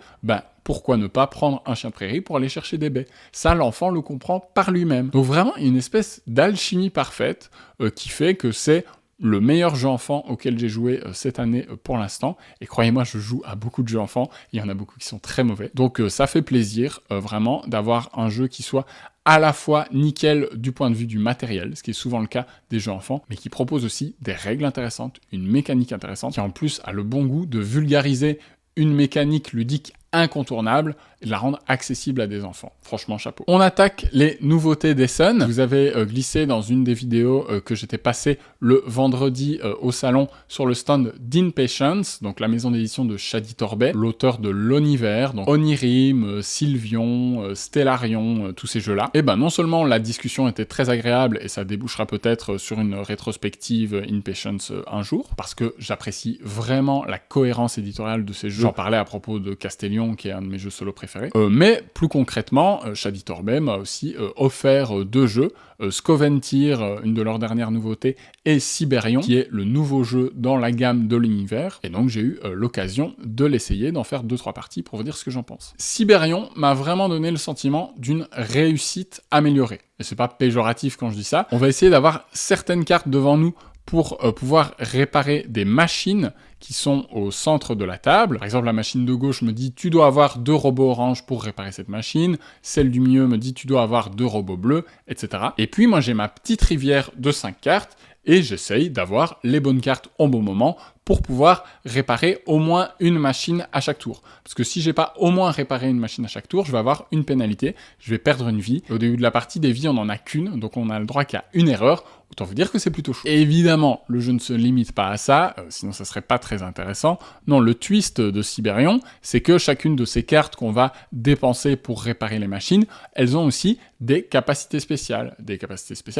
pourquoi ne pas prendre un chien de prairie pour aller chercher des baies? Ça, l'enfant le comprend par lui-même. Donc vraiment, il y a une espèce d'alchimie parfaite qui fait que c'est le meilleur jeu enfant auquel j'ai joué cette année pour l'instant. Et croyez-moi, je joue à beaucoup de jeux enfants. Il y en a beaucoup qui sont très mauvais. Donc ça fait plaisir vraiment d'avoir un jeu qui soit à la fois nickel du point de vue du matériel, ce qui est souvent le cas des jeux enfants, mais qui propose aussi des règles intéressantes, une mécanique intéressante, qui en plus a le bon goût de vulgariser une mécanique ludique incontournable et de la rendre accessible à des enfants. Franchement, chapeau. On attaque les nouveautés d'Essen. Vous avez glissé dans une des vidéos que j'étais passé le vendredi au salon sur le stand d'Inpatience, donc la maison d'édition de Shadi Torbet, l'auteur de l'Univers, donc Onirim, Sylvion, Stellarion, tous ces jeux-là. Et non seulement la discussion était très agréable et ça débouchera peut-être sur une rétrospective Inpatience un jour, parce que j'apprécie vraiment la cohérence éditoriale de ces jeux. J'en parlais à propos de Castellion, qui est un de mes jeux solo préférés. Mais plus concrètement, Shadi Torbet m'a aussi offert deux jeux, Scoventir, une de leurs dernières nouveautés, et Siberion, qui est le nouveau jeu dans la gamme de l'univers. Et donc j'ai eu l'occasion de l'essayer, d'en faire 2-3 parties pour vous dire ce que j'en pense. Siberion m'a vraiment donné le sentiment d'une réussite améliorée. Et c'est pas péjoratif quand je dis ça. On va essayer d'avoir certaines cartes devant nous pour pouvoir réparer des machines qui sont au centre de la table. Par exemple, la machine de gauche me dit « tu dois avoir 2 robots oranges pour réparer cette machine », celle du milieu me dit « tu dois avoir 2 robots bleus », etc. Et puis moi j'ai ma petite rivière de 5 cartes, et j'essaye d'avoir les bonnes cartes au bon moment pour pouvoir réparer au moins une machine à chaque tour. Parce que si j'ai pas au moins réparé une machine à chaque tour, je vais avoir une pénalité, je vais perdre une vie. Au début de la partie, des vies, on en a qu'une, donc on a le droit qu'à une erreur. Autant vous dire que c'est plutôt chaud. Et évidemment, le jeu ne se limite pas à ça, sinon ça serait pas très intéressant. Non, le twist de Siberion, c'est que chacune de ces cartes qu'on va dépenser pour réparer les machines, elles ont aussi des capacités spéciales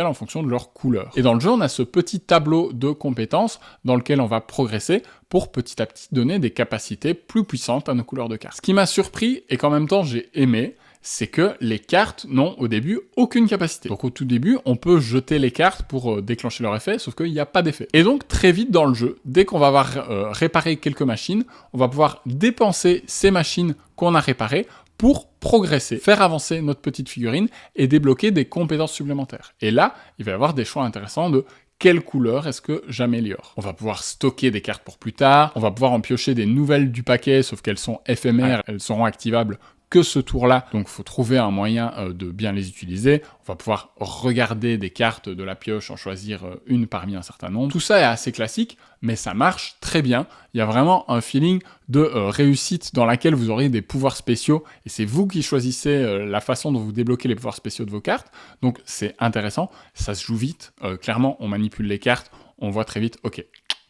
en fonction de leur couleur. Et dans le jeu, on a ce petit tableau de compétences dans lequel on va progresser pour petit à petit donner des capacités plus puissantes à nos couleurs de cartes. Ce qui m'a surpris et qu'en même temps j'ai aimé, c'est que les cartes n'ont au début aucune capacité. Donc au tout début, on peut jeter les cartes pour déclencher leur effet, sauf qu'il n'y a pas d'effet. Et donc très vite dans le jeu, dès qu'on va avoir réparé quelques machines, on va pouvoir dépenser ces machines qu'on a réparées pour progresser, faire avancer notre petite figurine et débloquer des compétences supplémentaires. Et là, il va y avoir des choix intéressants de quelle couleur est-ce que j'améliore. On va pouvoir stocker des cartes pour plus tard, on va pouvoir en piocher des nouvelles du paquet, sauf qu'elles sont éphémères, elles seront activables que ce tour-là, donc il faut trouver un moyen de bien les utiliser. On va pouvoir regarder des cartes de la pioche, en choisir une parmi un certain nombre. Tout ça est assez classique, mais ça marche très bien. Il y a vraiment un feeling de réussite dans laquelle vous aurez des pouvoirs spéciaux, et c'est vous qui choisissez la façon dont vous débloquez les pouvoirs spéciaux de vos cartes, donc c'est intéressant, ça se joue vite, clairement on manipule les cartes, on voit très vite, ok,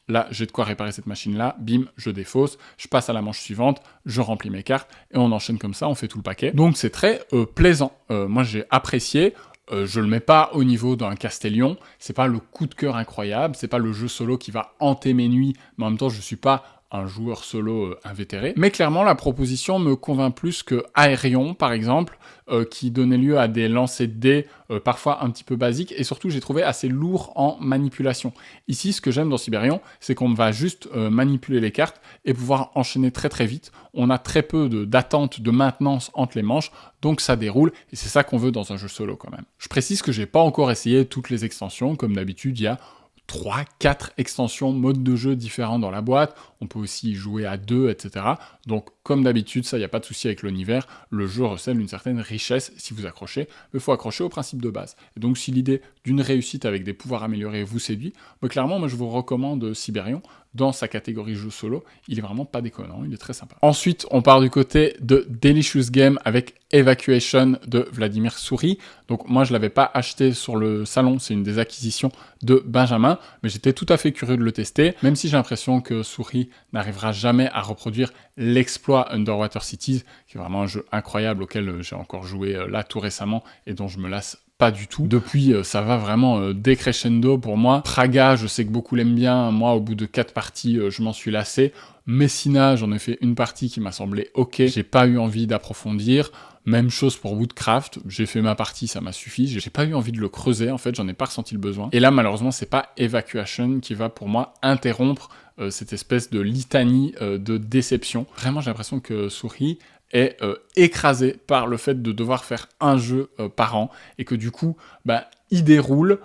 là, j'ai de quoi réparer cette machine-là, bim, je défausse, je passe à la manche suivante, je remplis mes cartes, et on enchaîne comme ça, on fait tout le paquet. Donc c'est très plaisant. Moi, j'ai apprécié. Je le mets pas au niveau d'un Castellion, c'est pas le coup de cœur incroyable, c'est pas le jeu solo qui va hanter mes nuits, mais en même temps, je suis pas un joueur solo invétéré. Mais clairement, la proposition me convainc plus que Aérion, par exemple, qui donnait lieu à des lancers de dés parfois un petit peu basiques, et surtout, j'ai trouvé assez lourd en manipulation. Ici, ce que j'aime dans Siberion, c'est qu'on va juste manipuler les cartes et pouvoir enchaîner très très vite. On a très peu d'attente, de maintenance entre les manches, donc ça déroule, et c'est ça qu'on veut dans un jeu solo quand même. Je précise que j'ai pas encore essayé toutes les extensions, comme d'habitude, il y a 3-4 extensions, modes de jeu différents dans la boîte, on peut aussi y jouer à 2, etc. Donc comme d'habitude, ça, il n'y a pas de souci avec l'univers, le jeu recèle une certaine richesse si vous accrochez, mais il faut accrocher au principe de base. Et donc si l'idée d'une réussite avec des pouvoirs améliorés vous séduit, clairement, moi je vous recommande Siberion. Dans sa catégorie jeu solo, il est vraiment pas déconnant, il est très sympa. Ensuite, on part du côté de Delicious Game avec Evacuation de Vladimir Souris. Donc moi, je l'avais pas acheté sur le salon, c'est une des acquisitions de Benjamin, mais j'étais tout à fait curieux de le tester, même si j'ai l'impression que Souris n'arrivera jamais à reproduire l'exploit Underwater Cities, qui est vraiment un jeu incroyable auquel j'ai encore joué là tout récemment et dont je me lasse pas du tout. Depuis, ça va vraiment décrescendo pour moi. Praga, je sais que beaucoup l'aiment bien. Moi, au bout de 4 parties, je m'en suis lassé. Messina, j'en ai fait une partie qui m'a semblé ok. J'ai pas eu envie d'approfondir. Même chose pour Woodcraft. J'ai fait ma partie, ça m'a suffi. J'ai pas eu envie de le creuser, en fait. J'en ai pas ressenti le besoin. Et là, malheureusement, c'est pas Evacuation qui va, pour moi, interrompre cette espèce de litanie de déception. Vraiment, j'ai l'impression que Souris est écrasé par le fait de devoir faire un jeu par an et que du coup, il déroule,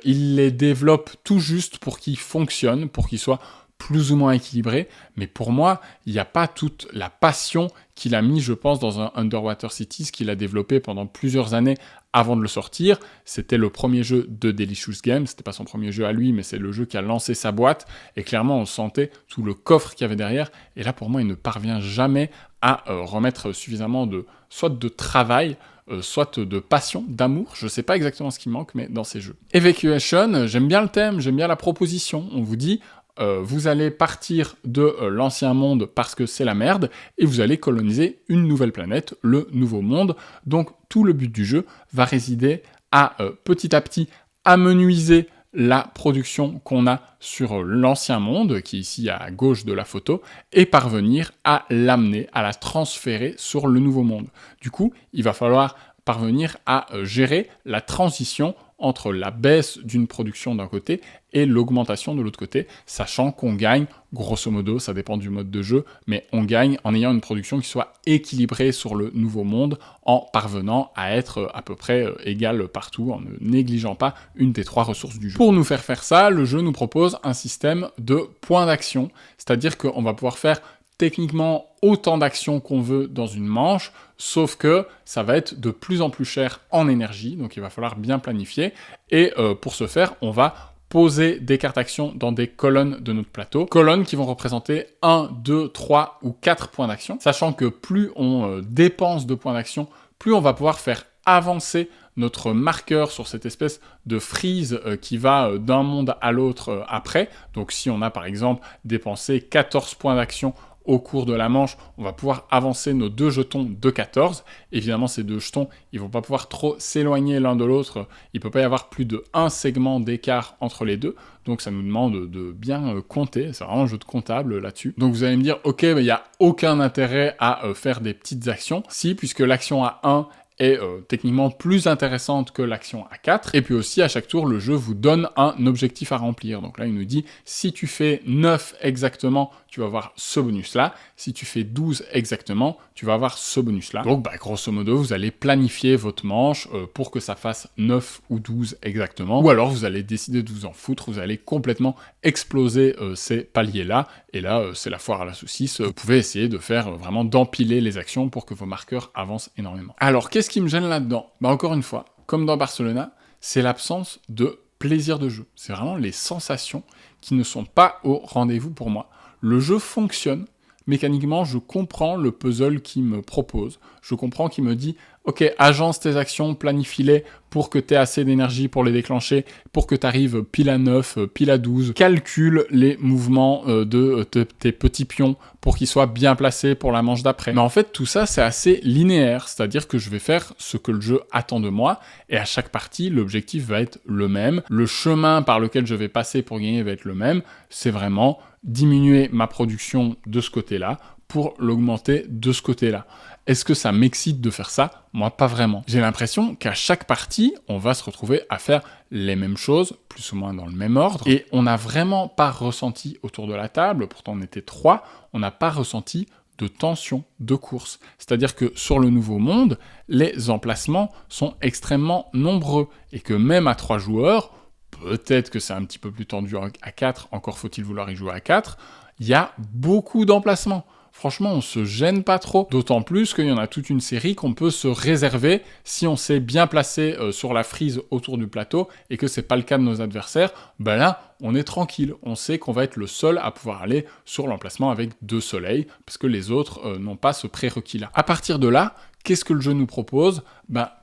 il les développe tout juste pour qu'ils fonctionnent, pour qu'ils soient plus ou moins équilibrés, mais pour moi, il n'y a pas toute la passion qu'il a mis, je pense, dans un Underwater Cities qu'il a développé pendant plusieurs années avant de le sortir. C'était le premier jeu de Delicious Games, c'était pas son premier jeu à lui, mais c'est le jeu qui a lancé sa boîte, et clairement, on sentait tout le coffre qu'il y avait derrière, et là, pour moi, il ne parvient jamais à remettre suffisamment soit de travail, soit de passion, d'amour, je sais pas exactement ce qui manque, mais dans ces jeux. Evacuation, j'aime bien le thème, j'aime bien la proposition, on vous dit, vous allez partir de l'ancien monde parce que c'est la merde, et vous allez coloniser une nouvelle planète, le nouveau monde. Donc tout le but du jeu va résider à petit à petit amenuiser la production qu'on a sur l'ancien monde, qui est ici à gauche de la photo, et parvenir à l'amener, à la transférer sur le nouveau monde. Du coup, il va falloir parvenir à gérer la transition entre la baisse d'une production d'un côté et l'augmentation de l'autre côté, sachant qu'on gagne, grosso modo, ça dépend du mode de jeu, mais on gagne en ayant une production qui soit équilibrée sur le nouveau monde, en parvenant à être à peu près égale partout, en ne négligeant pas une des 3 ressources du jeu. Pour nous faire ça, le jeu nous propose un système de points d'action, c'est-à-dire qu'on va pouvoir faire techniquement autant d'actions qu'on veut dans une manche, sauf que ça va être de plus en plus cher en énergie, donc il va falloir bien planifier, et pour ce faire, on va poser des cartes actions dans des colonnes de notre plateau, colonnes qui vont représenter 1, 2, 3 ou 4 points d'action, sachant que plus on dépense de points d'action, plus on va pouvoir faire avancer notre marqueur sur cette espèce de frise qui va d'un monde à l'autre après. Donc si on a par exemple dépensé 14 points d'action au cours de la manche, on va pouvoir avancer nos 2 jetons de 14. Évidemment, ces 2 jetons, ils vont pas pouvoir trop s'éloigner l'un de l'autre. Il peut pas y avoir plus de 1 segment d'écart entre les deux. Donc ça nous demande de bien compter. C'est vraiment un jeu de comptable là-dessus. Donc vous allez me dire, ok, il n'y a aucun intérêt à faire des petites actions. Si, puisque l'action à 1 est techniquement plus intéressante que l'action à 4. Et puis aussi, à chaque tour, le jeu vous donne un objectif à remplir. Donc là, il nous dit, si tu fais 9 exactement, tu vas avoir ce bonus-là. Si tu fais 12 exactement, tu vas avoir ce bonus-là. Donc, grosso modo, vous allez planifier votre manche pour que ça fasse 9 ou 12 exactement. Ou alors, vous allez décider de vous en foutre. Vous allez complètement exploser ces paliers-là. Et là, c'est la foire à la saucisse. Vous pouvez essayer de faire vraiment d'empiler les actions pour que vos marqueurs avancent énormément. Alors, qu'est-ce qui me gêne là-dedans ? Encore une fois, comme dans Barcelona, c'est l'absence de plaisir de jeu. C'est vraiment les sensations qui ne sont pas au rendez-vous pour moi. Le jeu fonctionne, mécaniquement, je comprends le puzzle qu'il me propose. Je comprends qu'il me dit, ok, agence tes actions, planifie-les pour que tu aies assez d'énergie pour les déclencher, pour que tu arrives pile à 9, pile à 12. Calcule les mouvements de tes petits pions pour qu'ils soient bien placés pour la manche d'après. Mais en fait, tout ça, c'est assez linéaire, c'est-à-dire que je vais faire ce que le jeu attend de moi, et à chaque partie, l'objectif va être le même. Le chemin par lequel je vais passer pour gagner va être le même. C'est vraiment diminuer ma production de ce côté-là pour l'augmenter de ce côté-là. Est-ce que ça m'excite de faire ça ? Moi, pas vraiment. J'ai l'impression qu'à chaque partie, on va se retrouver à faire les mêmes choses, plus ou moins dans le même ordre, et on n'a vraiment pas ressenti autour de la table, pourtant on était 3, on n'a pas ressenti de tension de course. C'est-à-dire que sur le nouveau monde, les emplacements sont extrêmement nombreux, et que même à 3 joueurs, peut-être que c'est un petit peu plus tendu à 4, encore faut-il vouloir y jouer à 4, il y a beaucoup d'emplacements. franchement, on se gêne pas trop. D'autant plus qu'il y en a toute une série qu'on peut se réserver si on s'est bien placé sur la frise autour du plateau et que c'est pas le cas de nos adversaires. Ben là, on est tranquille. On sait qu'on va être le seul à pouvoir aller sur l'emplacement avec 2 soleils parce que les autres n'ont pas ce prérequis-là. À partir de là, qu'est-ce que le jeu nous propose?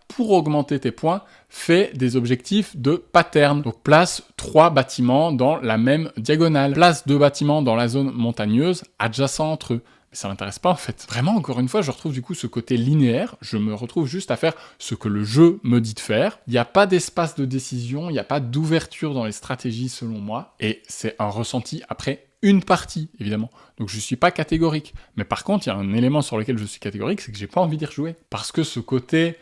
Pour augmenter tes points, fais des objectifs de pattern. Donc place 3 bâtiments dans la même diagonale. Place 2 bâtiments dans la zone montagneuse adjacents entre eux. Mais ça m'intéresse pas en fait. Vraiment, encore une fois, je retrouve du coup ce côté linéaire. Je me retrouve juste à faire ce que le jeu me dit de faire. Il n'y a pas d'espace de décision, il n'y a pas d'ouverture dans les stratégies selon moi. Et c'est un ressenti après une partie, évidemment. Donc je suis pas catégorique. Mais par contre, il y a un élément sur lequel je suis catégorique, c'est que j'ai pas envie d'y rejouer. Parce que ce côté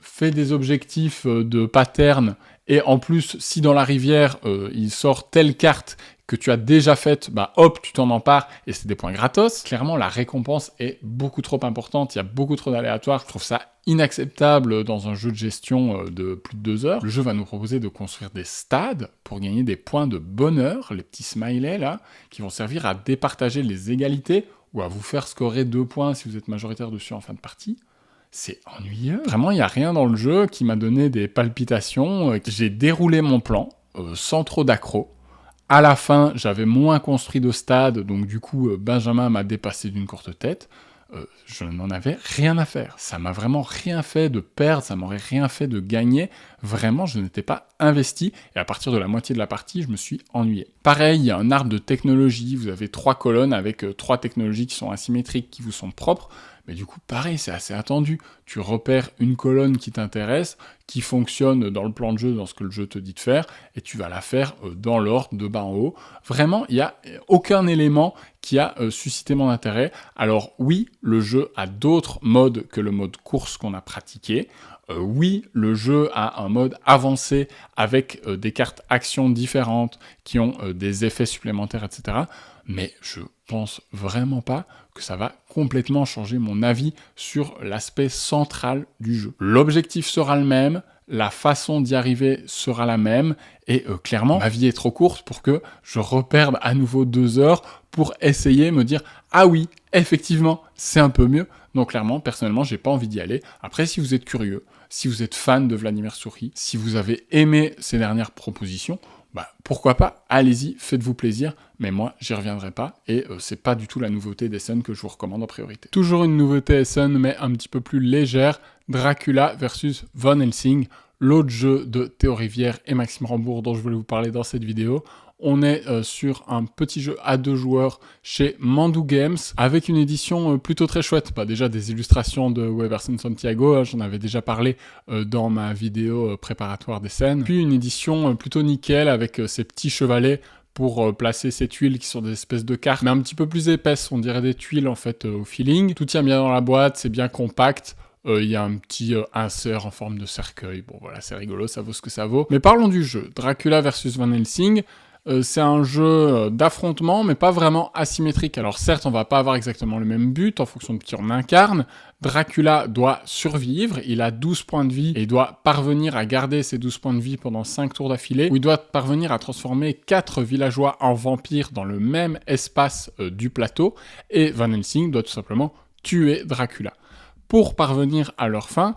fais des objectifs de pattern, et en plus, si dans la rivière, il sort telle carte que tu as déjà faite, hop, tu t'en empares, et c'est des points gratos. Clairement, la récompense est beaucoup trop importante, il y a beaucoup trop d'aléatoires, je trouve ça inacceptable dans un jeu de gestion de plus de 2 heures. Le jeu va nous proposer de construire des stades pour gagner des points de bonheur, les petits smileys là, qui vont servir à départager les égalités, ou à vous faire scorer 2 points si vous êtes majoritaire dessus en fin de partie. C'est ennuyeux. Vraiment, il n'y a rien dans le jeu qui m'a donné des palpitations. J'ai déroulé mon plan sans trop d'accro. À la fin, j'avais moins construit de stade, donc du coup, Benjamin m'a dépassé d'une courte tête. Je n'en avais rien à faire. Ça m'a vraiment rien fait de perdre, ça m'aurait rien fait de gagner. Vraiment, je n'étais pas investi. Et à partir de la moitié de la partie, je me suis ennuyé. Pareil, il y a un arbre de technologie. Vous avez 3 colonnes avec 3 technologies qui sont asymétriques, qui vous sont propres. Mais du coup, pareil, c'est assez attendu. Tu repères une colonne qui t'intéresse, qui fonctionne dans le plan de jeu, dans ce que le jeu te dit de faire, et tu vas la faire dans l'ordre, de bas en haut. Vraiment, il n'y a aucun élément qui a suscité mon intérêt. Alors oui, le jeu a d'autres modes que le mode course qu'on a pratiqué. Oui, le jeu a un mode avancé avec des cartes actions différentes qui ont des effets supplémentaires, etc. Mais je pense vraiment pas que ça va complètement changer mon avis sur l'aspect central du jeu. L'objectif sera le même, la façon d'y arriver sera la même, et clairement, ma vie est trop courte pour que je reperde à nouveau 2 heures pour essayer de me dire « Ah oui, effectivement, c'est un peu mieux ». Donc clairement, personnellement, j'ai pas envie d'y aller. Après, si vous êtes curieux, si vous êtes fan de Vladimir Souris, si vous avez aimé ces dernières propositions, pourquoi pas, allez-y, faites-vous plaisir, mais moi, j'y reviendrai pas, et c'est pas du tout la nouveauté d'Essen que je vous recommande en priorité. Toujours une nouveauté Essen, mais un petit peu plus légère, Dracula versus Van Helsing, l'autre jeu de Théo Rivière et Maxime Rambourg dont je voulais vous parler dans cette vidéo. On est sur un petit jeu à 2 joueurs chez Mandu Games, avec une édition plutôt très chouette. Déjà des illustrations de Weversen Santiago, j'en avais déjà parlé dans ma vidéo préparatoire des scènes. Puis une édition plutôt nickel, avec ces petits chevalets pour placer ces tuiles qui sont des espèces de cartes, mais un petit peu plus épaisses, on dirait des tuiles en fait au feeling. Tout tient bien dans la boîte, c'est bien compact. Il y a un petit insert en forme de cercueil. Bon voilà, c'est rigolo, ça vaut ce que ça vaut. Mais parlons du jeu. Dracula versus Van Helsing. C'est un jeu d'affrontement, mais pas vraiment asymétrique. Alors certes, on va pas avoir exactement le même but en fonction de qui on incarne. Dracula doit survivre, il a 12 points de vie et il doit parvenir à garder ces 12 points de vie pendant 5 tours d'affilée, où il doit parvenir à transformer 4 villageois en vampires dans le même espace du plateau, et Van Helsing doit tout simplement tuer Dracula. Pour parvenir à leur fin,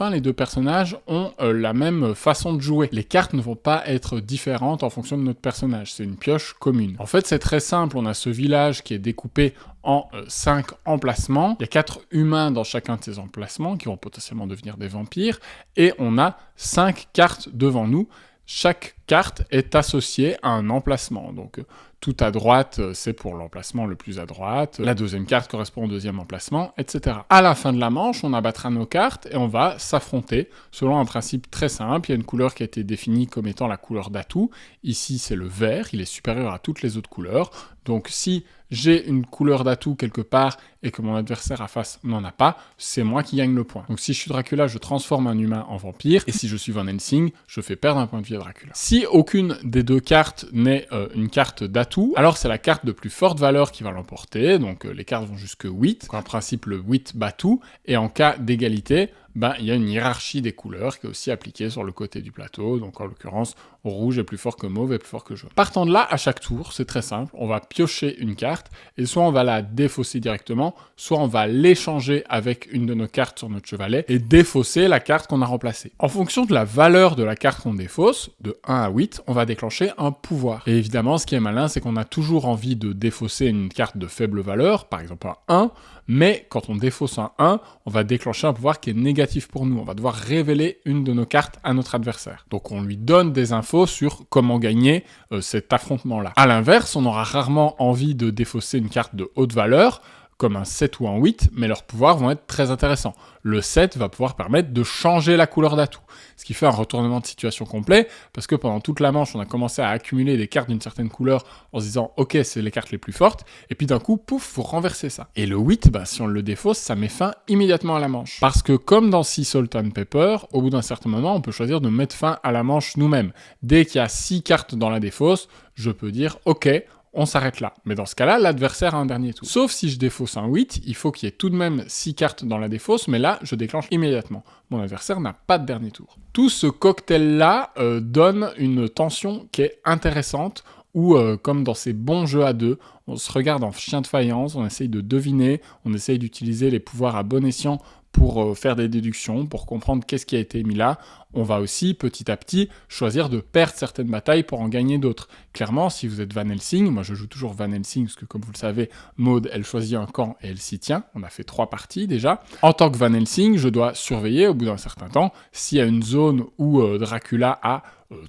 les 2 personnages ont la même façon de jouer. Les cartes ne vont pas être différentes en fonction de notre personnage, c'est une pioche commune. En fait, c'est très simple, on a ce village qui est découpé en 5 emplacements. Il y a 4 humains dans chacun de ces emplacements qui vont potentiellement devenir des vampires, et on a 5 cartes devant nous. Chaque carte est associée à un emplacement. Donc tout à droite, c'est pour l'emplacement le plus à droite. La deuxième carte correspond au deuxième emplacement, etc. À la fin de la manche, on abattra nos cartes et on va s'affronter selon un principe très simple. Il y a une couleur qui a été définie comme étant la couleur d'atout. Ici, c'est le vert. Il est supérieur à toutes les autres couleurs. Donc si j'ai une couleur d'atout quelque part et que mon adversaire à face n'en a pas, c'est moi qui gagne le point. Donc si je suis Dracula, je transforme un humain en vampire, et si je suis Van Helsing, je fais perdre un point de vie à Dracula. Si aucune des 2 cartes n'est une carte d'atout, alors c'est la carte de plus forte valeur qui va l'emporter, donc les cartes vont jusque 8, donc en principe le 8 bat tout, et en cas d'égalité, ben, il y a une hiérarchie des couleurs qui est aussi appliquée sur le côté du plateau, donc en l'occurrence, rouge est plus fort que mauve et plus fort que jaune. Partant de là, à chaque tour, c'est très simple, on va piocher une carte, et soit on va la défausser directement, soit on va l'échanger avec une de nos cartes sur notre chevalet, et défausser la carte qu'on a remplacée. En fonction de la valeur de la carte qu'on défausse, de 1 à 8, on va déclencher un pouvoir. Et évidemment, ce qui est malin, c'est qu'on a toujours envie de défausser une carte de faible valeur, par exemple un 1, mais quand on défausse un 1, on va déclencher un pouvoir qui est négatif pour nous. On va devoir révéler une de nos cartes à notre adversaire. Donc on lui donne des infos sur comment gagner cet affrontement-là. À l'inverse, on aura rarement envie de défausser une carte de haute valeur, comme un 7 ou un 8, mais leurs pouvoirs vont être très intéressants. Le 7 va pouvoir permettre de changer la couleur d'atout, ce qui fait un retournement de situation complet, parce que pendant toute la manche, on a commencé à accumuler des cartes d'une certaine couleur en se disant « Ok, c'est les cartes les plus fortes », et puis d'un coup, pouf, faut renverser ça. Et le 8, si on le défausse, ça met fin immédiatement à la manche. Parce que comme dans Sea Salt and Pepper, au bout d'un certain moment, on peut choisir de mettre fin à la manche nous-mêmes. Dès qu'il y a 6 cartes dans la défausse, je peux dire « Ok, on s'arrête là. » Mais dans ce cas-là, l'adversaire a un dernier tour. Sauf si je défausse un 8, il faut qu'il y ait tout de même 6 cartes dans la défausse, mais là, je déclenche immédiatement. Mon adversaire n'a pas de dernier tour. Tout ce cocktail-là donne une tension qui est intéressante, où, comme dans ces bons jeux à deux, on se regarde en chien de faïence, on essaye de deviner, on essaye d'utiliser les pouvoirs à bon escient pour faire des déductions, pour comprendre qu'est-ce qui a été mis là. On va aussi, petit à petit, choisir de perdre certaines batailles pour en gagner d'autres. Clairement, si vous êtes Van Helsing, moi je joue toujours Van Helsing, parce que comme vous le savez, Maud, elle choisit un camp et elle s'y tient. On a fait 3 parties déjà. En tant que Van Helsing, je dois surveiller, au bout d'un certain temps, s'il y a une zone où Dracula a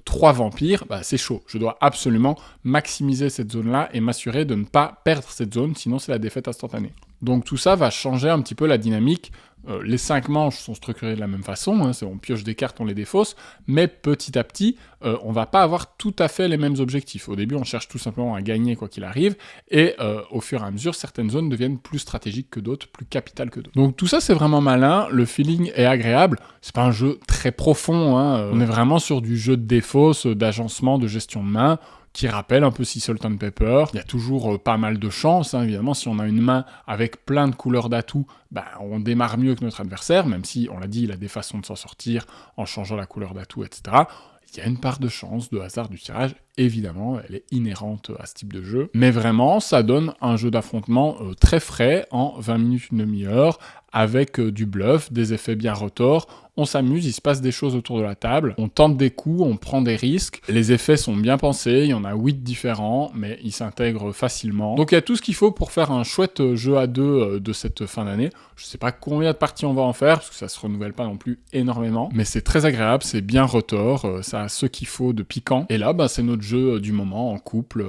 3 vampires, c'est chaud. Je dois absolument maximiser cette zone-là et m'assurer de ne pas perdre cette zone, sinon c'est la défaite instantanée. Donc tout ça va changer un petit peu la dynamique. Les 5 manches sont structurées de la même façon, on pioche des cartes, on les défausse, mais petit à petit, on va pas avoir tout à fait les mêmes objectifs. Au début, on cherche tout simplement à gagner quoi qu'il arrive, et au fur et à mesure, certaines zones deviennent plus stratégiques que d'autres, plus capitales que d'autres. Donc tout ça, c'est vraiment malin, le feeling est agréable, c'est pas un jeu très profond, on est vraiment sur du jeu de défausse, d'agencement, de gestion de main, qui rappelle un peu Sea Salt and Pepper. Il y a toujours pas mal de chance, évidemment, si on a une main avec plein de couleurs d'atouts, on démarre mieux que notre adversaire, même si, on l'a dit, il a des façons de s'en sortir en changeant la couleur d'atout, etc. Il y a une part de chance, de hasard du tirage, évidemment, elle est inhérente à ce type de jeu. Mais vraiment, ça donne un jeu d'affrontement très frais, en 20 minutes, une demi-heure, avec du bluff, des effets bien retors. On s'amuse, il se passe des choses autour de la table, on tente des coups, on prend des risques, les effets sont bien pensés, il y en a 8 différents, mais ils s'intègrent facilement. Donc il y a tout ce qu'il faut pour faire un chouette jeu à deux de cette fin d'année. Je sais pas combien de parties on va en faire, parce que ça se renouvelle pas non plus énormément, mais c'est très agréable, c'est bien retors, ça a ce qu'il faut de piquant. Et là, c'est notre jeu du moment, en couple,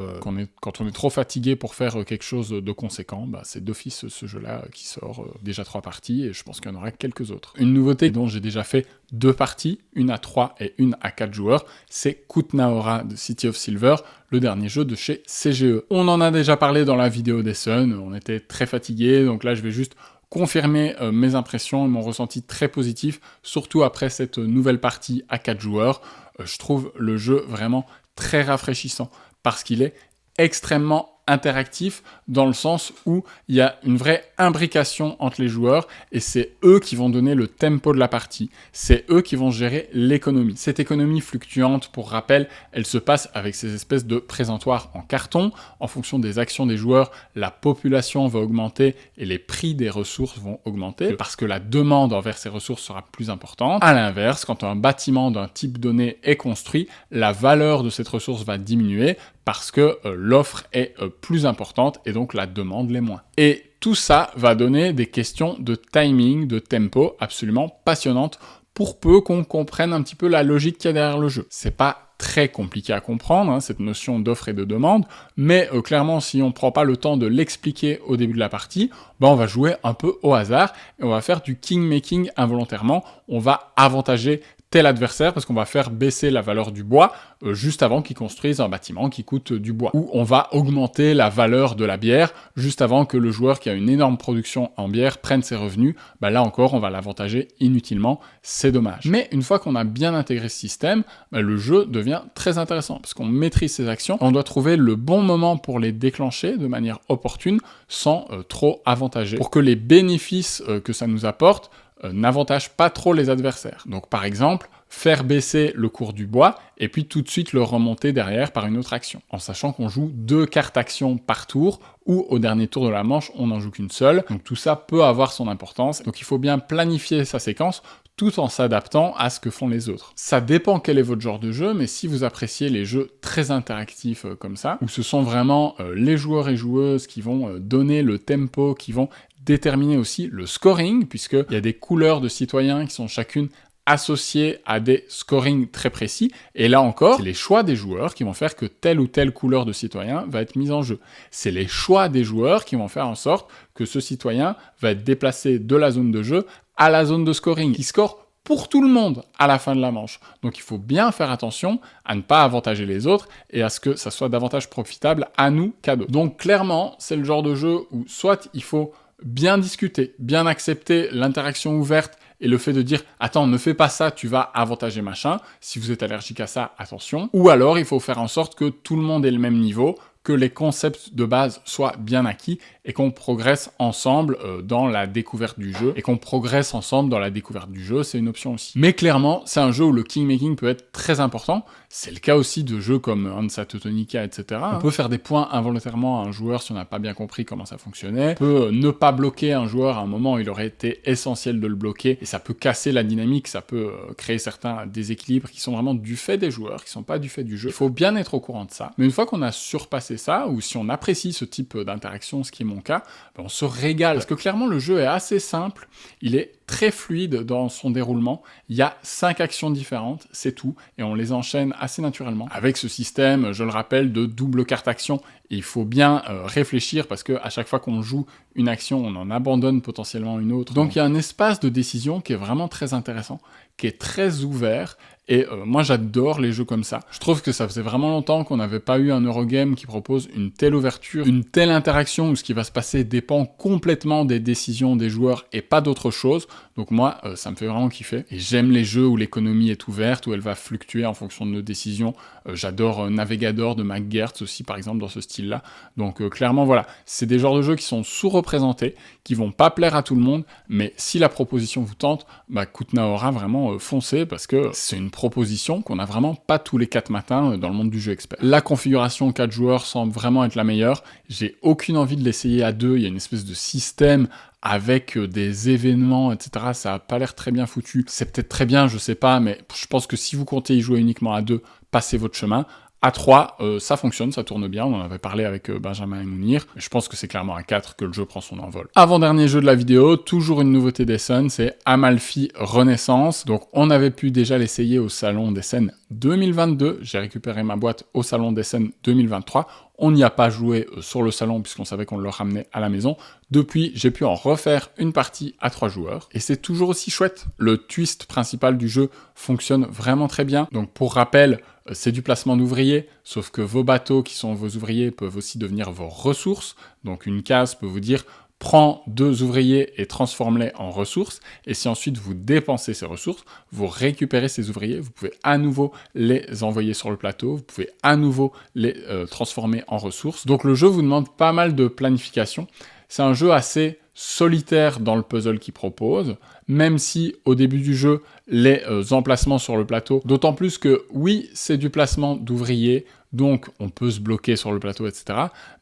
quand on est trop fatigué pour faire quelque chose de conséquent, c'est d'office ce jeu-là qui sort, déjà 3 parties, et je pense qu'il y en aura quelques autres. Une nouveauté dont j'ai déjà fait 2 parties, une à 3 et une à 4 joueurs, c'est Kutnaora de City of Silver, le dernier jeu de chez CGE. On en a déjà parlé dans la vidéo d'Essen, on était très fatigués, donc là je vais juste confirmer mes impressions et mon ressenti très positif, surtout après cette nouvelle partie à 4 joueurs. Je trouve le jeu vraiment très rafraîchissant, parce qu'il est extrêmement interactif dans le sens où il y a une vraie imbrication entre les joueurs et c'est eux qui vont donner le tempo de la partie. C'est eux qui vont gérer l'économie. Cette économie fluctuante, pour rappel, elle se passe avec ces espèces de présentoirs en carton. En fonction des actions des joueurs, la population va augmenter et les prix des ressources vont augmenter parce que la demande envers ces ressources sera plus importante. À l'inverse, quand un bâtiment d'un type donné est construit, la valeur de cette ressource va diminuer parce que l'offre est plus importante et donc la demande l'est moins. Et tout ça va donner des questions de timing, de tempo absolument passionnantes pour peu qu'on comprenne un petit peu la logique qu'il y a derrière le jeu. C'est pas très compliqué à comprendre, cette notion d'offre et de demande, mais clairement, si on prend pas le temps de l'expliquer au début de la partie, on va jouer un peu au hasard et on va faire du king-making involontairement. On va avantager tel adversaire parce qu'on va faire baisser la valeur du bois juste avant qu'il construise un bâtiment qui coûte du bois. Ou on va augmenter la valeur de la bière juste avant que le joueur qui a une énorme production en bière prenne ses revenus. Là encore, on va l'avantager inutilement, c'est dommage. Mais une fois qu'on a bien intégré ce système, le jeu devient très intéressant parce qu'on maîtrise ses actions. On doit trouver le bon moment pour les déclencher de manière opportune sans trop avantager pour que les bénéfices que ça nous apporte n'avantage pas trop les adversaires. Donc par exemple, faire baisser le cours du bois et puis tout de suite le remonter derrière par une autre action, en sachant qu'on joue 2 cartes actions par tour, ou au dernier tour de la manche, on n'en joue qu'une seule. Donc tout ça peut avoir son importance, donc il faut bien planifier sa séquence, tout en s'adaptant à ce que font les autres. Ça dépend quel est votre genre de jeu, mais si vous appréciez les jeux très interactifs comme ça, où ce sont vraiment les joueurs et joueuses qui vont donner le tempo, qui vont déterminer aussi le scoring, puisqu'il y a des couleurs de citoyens qui sont chacune associées à des scorings très précis, et là encore, c'est les choix des joueurs qui vont faire que telle ou telle couleur de citoyen va être mise en jeu. C'est les choix des joueurs qui vont faire en sorte que ce citoyen va être déplacé de la zone de jeu à la zone de scoring, qui score pour tout le monde à la fin de la manche. Donc il faut bien faire attention à ne pas avantager les autres et à ce que ça soit davantage profitable à nous qu'à d'autres. Donc clairement, c'est le genre de jeu où soit il faut bien discuter, bien accepter l'interaction ouverte et le fait de dire « Attends, ne fais pas ça, tu vas avantager machin. Si vous êtes allergique à ça, attention. » Ou alors, il faut faire en sorte que tout le monde ait le même niveau, que les concepts de base soient bien acquis et qu'on progresse ensemble dans la découverte du jeu. Et qu'on progresse ensemble dans la découverte du jeu, c'est une option aussi. Mais clairement, c'est un jeu où le kingmaking peut être très important. C'est le cas aussi de jeux comme Hansa Teutonica, etc. On peut faire des points involontairement à un joueur si on n'a pas bien compris comment ça fonctionnait. On peut ne pas bloquer un joueur à un moment où il aurait été essentiel de le bloquer. Et ça peut casser la dynamique, ça peut créer certains déséquilibres qui sont vraiment du fait des joueurs, qui sont pas du fait du jeu. Il faut bien être au courant de ça. Mais une fois qu'on a surpassé ça, ou si on apprécie ce type d'interaction, ce qui est mon cas, ben on se régale. Parce que clairement, le jeu est assez simple, il est très fluide dans son déroulement, il y a 5 actions différentes, c'est tout, et on les enchaîne assez naturellement. Avec ce système, je le rappelle, de double carte action, il faut bien réfléchir, parce que à chaque fois qu'on joue une action, on en abandonne potentiellement une autre. Donc il y a un espace de décision qui est vraiment très intéressant, qui est très ouvert, et moi j'adore les jeux comme ça. Je trouve que ça faisait vraiment longtemps qu'on n'avait pas eu un Eurogame qui propose une telle ouverture, une telle interaction où ce qui va se passer dépend complètement des décisions des joueurs et pas d'autre chose. Donc moi, ça me fait vraiment kiffer. Et j'aime les jeux où l'économie est ouverte, où elle va fluctuer en fonction de nos décisions. J'adore Navigador de McGertz aussi, par exemple, dans ce style-là. Donc clairement, voilà, c'est des genres de jeux qui sont sous-représentés, qui vont pas plaire à tout le monde, mais si la proposition vous tente, bah Kutnaora, vraiment foncez, parce que c'est une proposition qu'on a vraiment pas tous les 4 matins dans le monde du jeu expert. La configuration 4 joueurs semble vraiment être la meilleure. J'ai aucune envie de l'essayer à 2, il y a une espèce de système avec des événements, etc. Ça a pas l'air très bien foutu. C'est peut-être très bien, je sais pas, mais je pense que si vous comptez y jouer uniquement à 2, passez votre chemin. À 3, ça fonctionne, ça tourne bien, on en avait parlé avec Benjamin et Mounir, mais je pense que c'est clairement à 4 que le jeu prend son envol. Avant-dernier jeu de la vidéo, toujours une nouveauté d'Essen, c'est Amalfi Renaissance. Donc on avait pu déjà l'essayer au Salon d'Essen 2022, j'ai récupéré ma boîte au Salon d'Essen 2023, on n'y a pas joué sur le salon puisqu'on savait qu'on le ramenait à la maison. Depuis, j'ai pu en refaire une partie à 3 joueurs, et c'est toujours aussi chouette. Le twist principal du jeu fonctionne vraiment très bien. Donc pour rappel, c'est du placement d'ouvriers, sauf que vos bateaux qui sont vos ouvriers peuvent aussi devenir vos ressources. Donc une case peut vous dire « prends 2 ouvriers et transforme-les en ressources ». Et si ensuite vous dépensez ces ressources, vous récupérez ces ouvriers, vous pouvez à nouveau les envoyer sur le plateau, vous pouvez à nouveau les transformer en ressources. Donc le jeu vous demande pas mal de planification. C'est un jeu assez solitaire dans le puzzle qu'il propose, même si au début du jeu, les emplacements sur le plateau, d'autant plus que oui, c'est du placement d'ouvriers, donc on peut se bloquer sur le plateau, etc.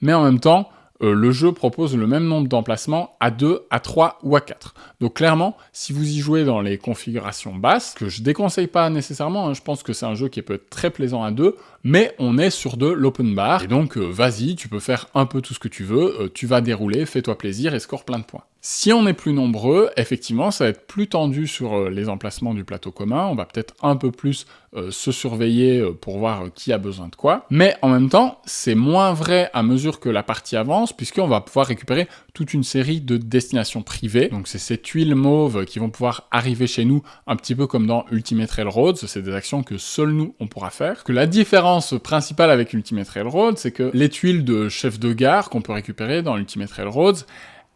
Mais en même temps, le jeu propose le même nombre d'emplacements à 2, à 3 ou à 4. Donc clairement, si vous y jouez dans les configurations basses, que je déconseille pas nécessairement, hein, je pense que c'est un jeu qui peut être très plaisant à 2, mais on est sur de l'open bar, et donc vas-y, tu peux faire un peu tout ce que tu veux, tu vas dérouler, fais-toi plaisir et score plein de points. Si on est plus nombreux, effectivement, ça va être plus tendu sur les emplacements du plateau commun, on va peut-être un peu plus se surveiller pour voir qui a besoin de quoi, mais en même temps, c'est moins vrai à mesure que la partie avance, puisqu'on va pouvoir récupérer toute une série de destinations privées, donc c'est ces tuiles mauves qui vont pouvoir arriver chez nous, un petit peu comme dans Ultimate Railroads, c'est des actions que seuls nous, on pourra faire. Que la différence principale avec Ultimate Railroads, c'est que les tuiles de chef de gare qu'on peut récupérer dans Ultimate Railroads,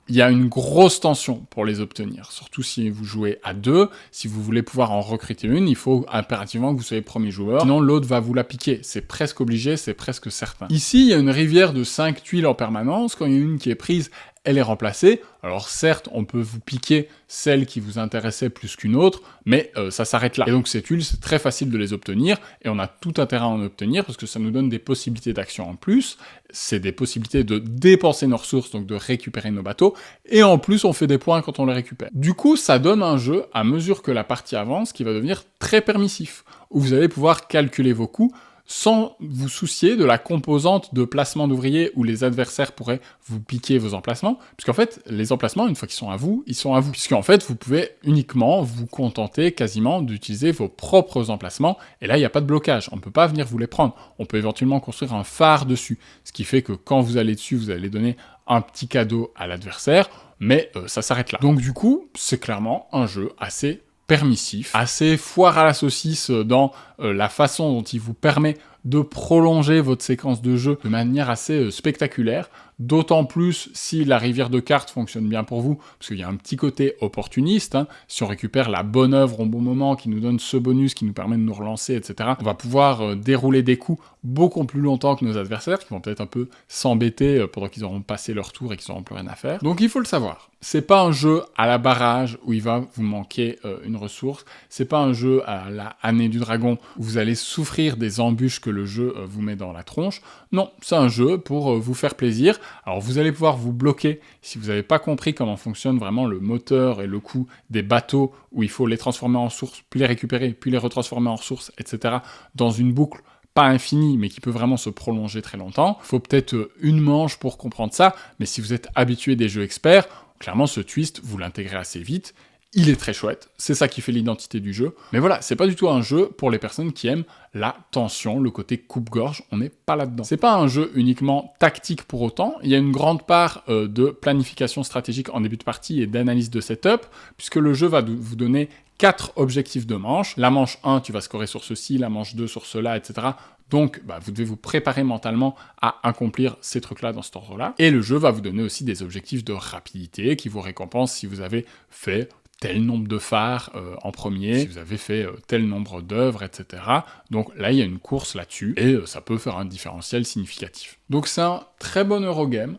il y a une grosse tension pour les obtenir, surtout si vous jouez à 2, si vous voulez pouvoir en recruter une, il faut impérativement que vous soyez premier joueur, sinon l'autre va vous la piquer, c'est presque obligé, c'est presque certain. Ici, il y a une rivière de 5 tuiles en permanence, quand il y en a une qui est prise, elle est remplacée. Alors certes, on peut vous piquer celle qui vous intéressait plus qu'une autre, mais ça s'arrête là. Et donc ces tuiles, c'est très facile de les obtenir, et on a tout intérêt à en obtenir, parce que ça nous donne des possibilités d'action en plus, c'est des possibilités de dépenser nos ressources, donc de récupérer nos bateaux, et en plus on fait des points quand on les récupère. Du coup, ça donne un jeu, à mesure que la partie avance, qui va devenir très permissif, où vous allez pouvoir calculer vos coûts, sans vous soucier de la composante de placement d'ouvriers où les adversaires pourraient vous piquer vos emplacements, puisqu'en fait, les emplacements, une fois qu'ils sont à vous, ils sont à vous. Puisqu'en fait, vous pouvez uniquement vous contenter quasiment d'utiliser vos propres emplacements, et là, il n'y a pas de blocage, on ne peut pas venir vous les prendre. On peut éventuellement construire un phare dessus, ce qui fait que quand vous allez dessus, vous allez donner un petit cadeau à l'adversaire, mais ça s'arrête là. Donc du coup, c'est clairement un jeu assez permissif, assez foire à la saucisse dans la façon dont il vous permet de prolonger votre séquence de jeu de manière assez spectaculaire, d'autant plus si la rivière de cartes fonctionne bien pour vous, parce qu'il y a un petit côté opportuniste, hein. Si on récupère la bonne œuvre au bon moment, qui nous donne ce bonus, qui nous permet de nous relancer, etc., on va pouvoir dérouler des coups beaucoup plus longtemps que nos adversaires, qui vont peut-être un peu s'embêter pendant qu'ils auront passé leur tour et qu'ils n'auront plus rien à faire. Donc il faut le savoir, c'est pas un jeu à la barrage où il va vous manquer une ressource, c'est pas un jeu à la année du dragon où vous allez souffrir des embûches que le jeu vous met dans la tronche. Non, c'est un jeu pour vous faire plaisir. Alors vous allez pouvoir vous bloquer si vous n'avez pas compris comment fonctionne vraiment le moteur et le coût des bateaux où il faut les transformer en ressources, puis les récupérer, puis les retransformer en ressources, etc. dans une boucle pas infinie, mais qui peut vraiment se prolonger très longtemps. Il faut peut-être une manche pour comprendre ça, mais si vous êtes habitué des jeux experts, clairement ce twist, vous l'intégrez assez vite. Il est très chouette, c'est ça qui fait l'identité du jeu. Mais voilà, c'est pas du tout un jeu pour les personnes qui aiment la tension, le côté coupe-gorge, on n'est pas là-dedans. C'est pas un jeu uniquement tactique pour autant, il y a une grande part de planification stratégique en début de partie et d'analyse de setup, puisque le jeu va vous donner 4 objectifs de manche. La manche 1, tu vas scorer sur ceci, la manche 2 sur cela, etc. Donc, vous devez vous préparer mentalement à accomplir ces trucs-là dans cet ordre-là. Et le jeu va vous donner aussi des objectifs de rapidité qui vous récompensent si vous avez fait tel nombre de phares en premier, si vous avez fait tel nombre d'œuvres, etc. Donc là, il y a une course là-dessus, et ça peut faire un différentiel significatif. Donc c'est un très bon Eurogame,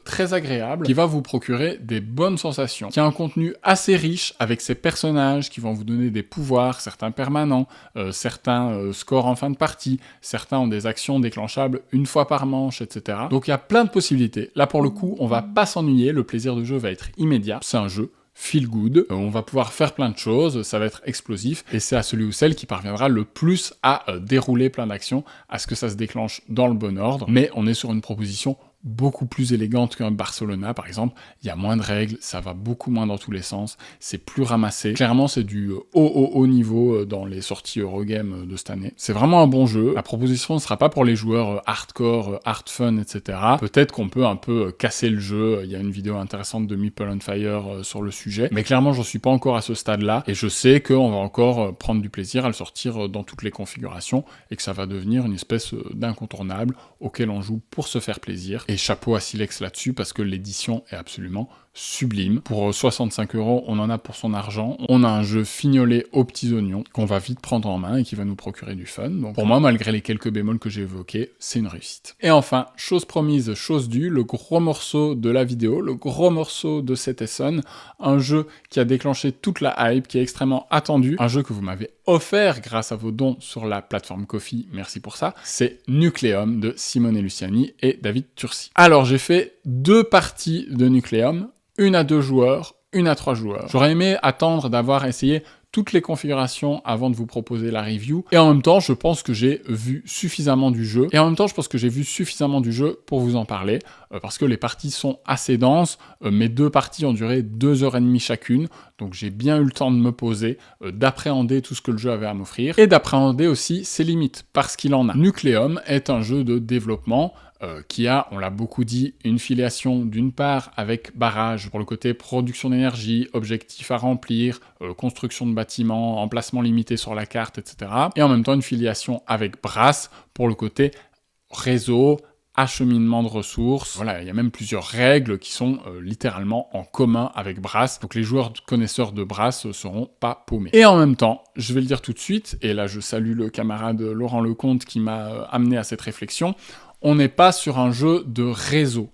très agréable, qui va vous procurer des bonnes sensations, qui a un contenu assez riche avec ses personnages qui vont vous donner des pouvoirs, certains permanents, certains scores en fin de partie, certains ont des actions déclenchables une fois par manche, etc. Donc il y a plein de possibilités. Là pour le coup, on va pas s'ennuyer, le plaisir de jeu va être immédiat, c'est un jeu feel good, on va pouvoir faire plein de choses, ça va être explosif, et c'est à celui ou celle qui parviendra le plus à dérouler plein d'actions, à ce que ça se déclenche dans le bon ordre, mais on est sur une proposition beaucoup plus élégante qu'un Barcelona, par exemple. Il y a moins de règles, ça va beaucoup moins dans tous les sens, c'est plus ramassé. Clairement, c'est du haut niveau dans les sorties Eurogame de cette année. C'est vraiment un bon jeu. La proposition ne sera pas pour les joueurs hardcore, hard fun, etc. Peut-être qu'on peut un peu casser le jeu. Il y a une vidéo intéressante de Meeple on Fire sur le sujet. Mais clairement, j'en suis pas encore à ce stade-là. Et je sais qu'on va encore prendre du plaisir à le sortir dans toutes les configurations et que ça va devenir une espèce d'incontournable auquel on joue pour se faire plaisir. Et chapeau à Silex là-dessus, parce que l'édition est absolument sublime. Pour 65 €, on en a pour son argent. On a un jeu fignolé aux petits oignons qu'on va vite prendre en main et qui va nous procurer du fun. Donc pour moi, malgré les quelques bémols que j'ai évoqués, c'est une réussite. Et enfin, chose promise, chose due, le gros morceau de la vidéo, le gros morceau de cet Essen, un jeu qui a déclenché toute la hype, qui est extrêmement attendu, un jeu que vous m'avez offert grâce à vos dons sur la plateforme Ko-fi, merci pour ça, c'est Nucleum de Simone Luciani et David Turci. Alors j'ai fait 2 parties de Nucleum, une à 2 joueurs, une à 3 joueurs. J'aurais aimé attendre d'avoir essayé toutes les configurations avant de vous proposer la review, et en même temps, je pense que j'ai vu suffisamment du jeu, pour vous en parler, parce que les parties sont assez denses, mes 2 parties ont duré 2h30 chacune, donc j'ai bien eu le temps de me poser, d'appréhender tout ce que le jeu avait à m'offrir, et d'appréhender aussi ses limites, parce qu'il en a. Nucleum est un jeu de développement, qui a, on l'a beaucoup dit, une filiation d'une part avec Barrage pour le côté production d'énergie, objectifs à remplir, construction de bâtiments, emplacement limité sur la carte, etc. Et en même temps une filiation avec Brass pour le côté réseau, acheminement de ressources. Voilà, il y a même plusieurs règles qui sont littéralement en commun avec Brass, donc les joueurs connaisseurs de Brass seront pas paumés. Et en même temps, je vais le dire tout de suite, et là je salue le camarade Laurent Lecomte qui m'a amené à cette réflexion, on n'est pas sur un jeu de réseau.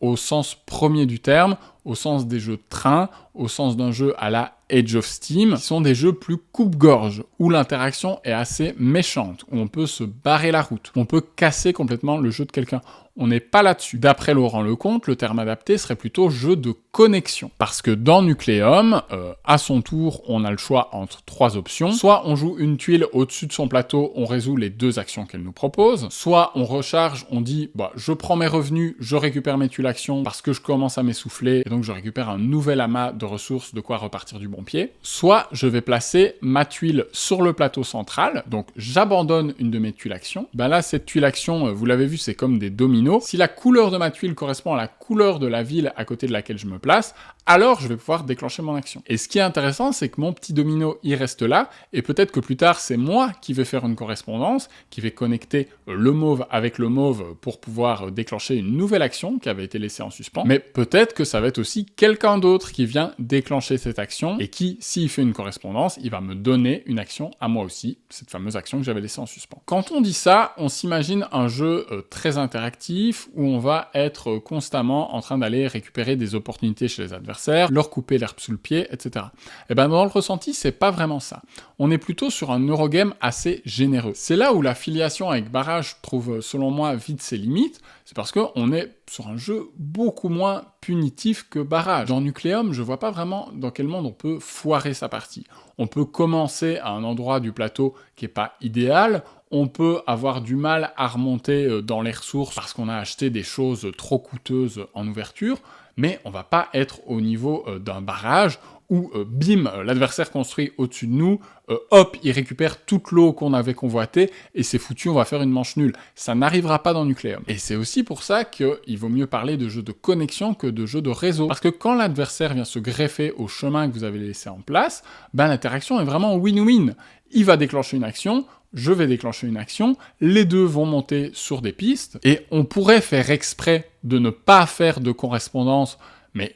au sens premier du terme, au sens des jeux de train, au sens d'un jeu à la Age of Steam, qui sont des jeux plus coupe-gorge, où l'interaction est assez méchante, où on peut se barrer la route, où on peut casser complètement le jeu de quelqu'un. On n'est pas là-dessus. D'après Laurent Lecomte, le terme adapté serait plutôt jeu de connexion. Parce que dans Nucleum, à son tour, on a le choix entre 3 options. Soit on joue une tuile au-dessus de son plateau, on résout les 2 actions qu'elle nous propose. Soit on recharge, on dit je prends mes revenus, je récupère mes tuiles actions parce que je commence à m'essouffler, et donc je récupère un nouvel amas de ressources, de quoi repartir du bon pied. Soit je vais placer ma tuile sur le plateau central, donc j'abandonne une de mes tuiles actions. Là, cette tuile action, vous l'avez vu, c'est comme des dominos. Si la couleur de ma tuile correspond à la couleur de la ville à côté de laquelle je me place, alors je vais pouvoir déclencher mon action. Et ce qui est intéressant, c'est que mon petit domino, il reste là, et peut-être que plus tard, c'est moi qui vais faire une correspondance, qui vais connecter le mauve avec le mauve pour pouvoir déclencher une nouvelle action qui avait été laissée en suspens. Mais peut-être que ça va être aussi quelqu'un d'autre qui vient déclencher cette action, et qui, s'il fait une correspondance, il va me donner une action à moi aussi, cette fameuse action que j'avais laissée en suspens. Quand on dit ça, on s'imagine un jeu très interactif, où on va être constamment en train d'aller récupérer des opportunités chez les adversaires, leur couper l'herbe sous le pied, etc. Et dans le ressenti, c'est pas vraiment ça. On est plutôt sur un Eurogame assez généreux. C'est là où la filiation avec Barrage trouve, selon moi, vite ses limites, c'est parce qu'on est sur un jeu beaucoup moins punitif que Barrage. Dans Nucleum, je vois pas vraiment dans quel monde on peut foirer sa partie. On peut commencer à un endroit du plateau qui est pas idéal, on peut avoir du mal à remonter dans les ressources parce qu'on a acheté des choses trop coûteuses en ouverture, mais on va pas être au niveau d'un barrage où, bim, l'adversaire construit au-dessus de nous, hop, il récupère toute l'eau qu'on avait convoitée, et c'est foutu, on va faire une manche nulle. Ça n'arrivera pas dans Nucleum. Et c'est aussi pour ça qu'il vaut mieux parler de jeu de connexion que de jeu de réseau. Parce que quand l'adversaire vient se greffer au chemin que vous avez laissé en place, l'interaction est vraiment win-win. Il va déclencher une action, je vais déclencher une action, les deux vont monter sur des pistes, et on pourrait faire exprès de ne pas faire de correspondance, mais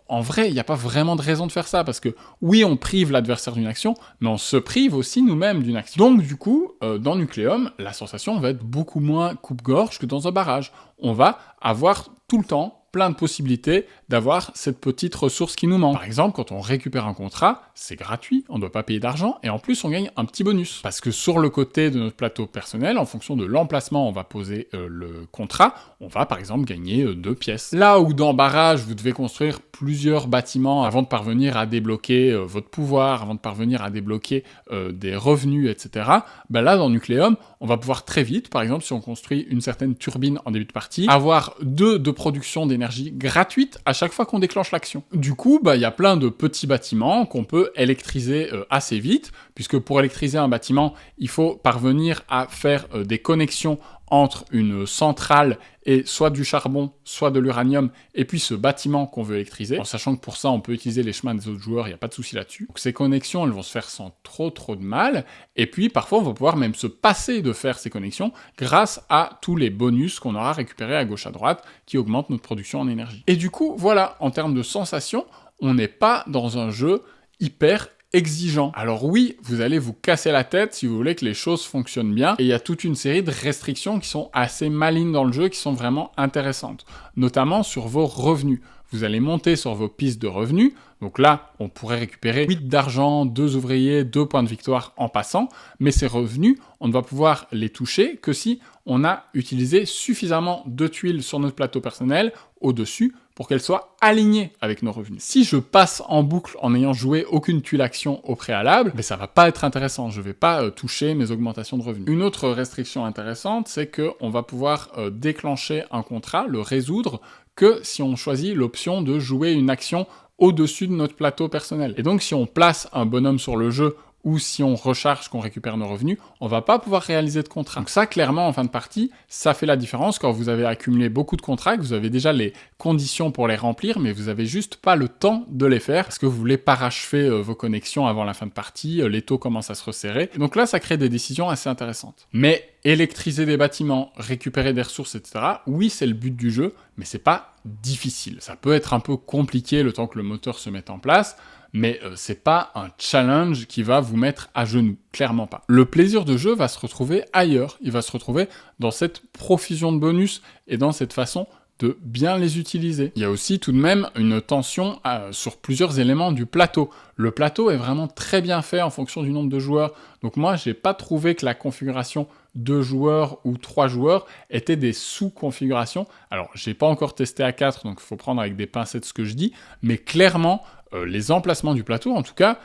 en vrai, il n'y a pas vraiment de raison de faire ça, parce que oui, on prive l'adversaire d'une action, mais on se prive aussi nous-mêmes d'une action. Donc du coup, dans Nucleum, la sensation va être beaucoup moins coupe-gorge que dans un barrage. On va avoir tout le temps plein de possibilités d'avoir cette petite ressource qui nous manque. Par exemple, quand on récupère un contrat, c'est gratuit, on ne doit pas payer d'argent, et en plus on gagne un petit bonus. Parce que sur le côté de notre plateau personnel, en fonction de l'emplacement où on va poser le contrat, on va par exemple gagner 2 pièces. Là où dans Barrage, vous devez construire plusieurs bâtiments avant de parvenir à débloquer votre pouvoir, avant de parvenir à débloquer des revenus, etc. Là, dans Nucleum, on va pouvoir très vite, par exemple, si on construit une certaine turbine en début de partie, avoir 2 de production d'énergie gratuite à chaque fois qu'on déclenche l'action. Du coup, il y a plein de petits bâtiments qu'on peut électriser assez vite, puisque pour électriser un bâtiment, il faut parvenir à faire des connexions entre une centrale et soit du charbon, soit de l'uranium, et puis ce bâtiment qu'on veut électriser, en sachant que pour ça, on peut utiliser les chemins des autres joueurs, il n'y a pas de souci là-dessus. Donc ces connexions, elles vont se faire sans trop de mal, et puis parfois, on va pouvoir même se passer de faire ces connexions grâce à tous les bonus qu'on aura récupérés à gauche à droite, qui augmentent notre production en énergie. Et du coup, voilà, en termes de sensations, on n'est pas dans un jeu hyper exigeant. Alors oui, vous allez vous casser la tête si vous voulez que les choses fonctionnent bien, et il y a toute une série de restrictions qui sont assez malines dans le jeu, qui sont vraiment intéressantes, notamment sur vos revenus. Vous allez monter sur vos pistes de revenus, donc là, on pourrait récupérer 8 d'argent, 2 ouvriers, 2 points de victoire en passant, mais ces revenus, on ne va pouvoir les toucher que si on a utilisé suffisamment de tuiles sur notre plateau personnel au-dessus pour qu'elles soient alignées avec nos revenus. Si je passe en boucle en n'ayant joué aucune tuile action au préalable, ça va pas être intéressant, je vais pas toucher mes augmentations de revenus. Une autre restriction intéressante, c'est qu'on va pouvoir déclencher un contrat, le résoudre, que si on choisit l'option de jouer une action au-dessus de notre plateau personnel. Et donc si on place un bonhomme sur le jeu, ou si on recharge qu'on récupère nos revenus, on va pas pouvoir réaliser de contrat. Donc ça, clairement, en fin de partie, ça fait la différence quand vous avez accumulé beaucoup de contrats, que vous avez déjà les conditions pour les remplir, mais vous avez juste pas le temps de les faire, parce que vous voulez parachever vos connexions avant la fin de partie, les taux commencent à se resserrer. Et donc là, ça crée des décisions assez intéressantes. Mais électriser des bâtiments, récupérer des ressources, etc., oui, c'est le but du jeu, mais c'est pas difficile. Ça peut être un peu compliqué le temps que le moteur se mette en place, mais c'est pas un challenge qui va vous mettre à genoux, clairement pas. Le plaisir de jeu va se retrouver ailleurs, il va se retrouver dans cette profusion de bonus et dans cette façon de bien les utiliser. Il y a aussi tout de même une tension sur plusieurs éléments du plateau. Le plateau est vraiment très bien fait en fonction du nombre de joueurs. Donc moi, j'ai pas trouvé que la configuration 2 joueurs ou 3 joueurs étaient des sous-configurations. Alors, j'ai pas encore testé à 4, donc il faut prendre avec des pincettes ce que je dis, mais clairement, les emplacements du plateau, en tout cas,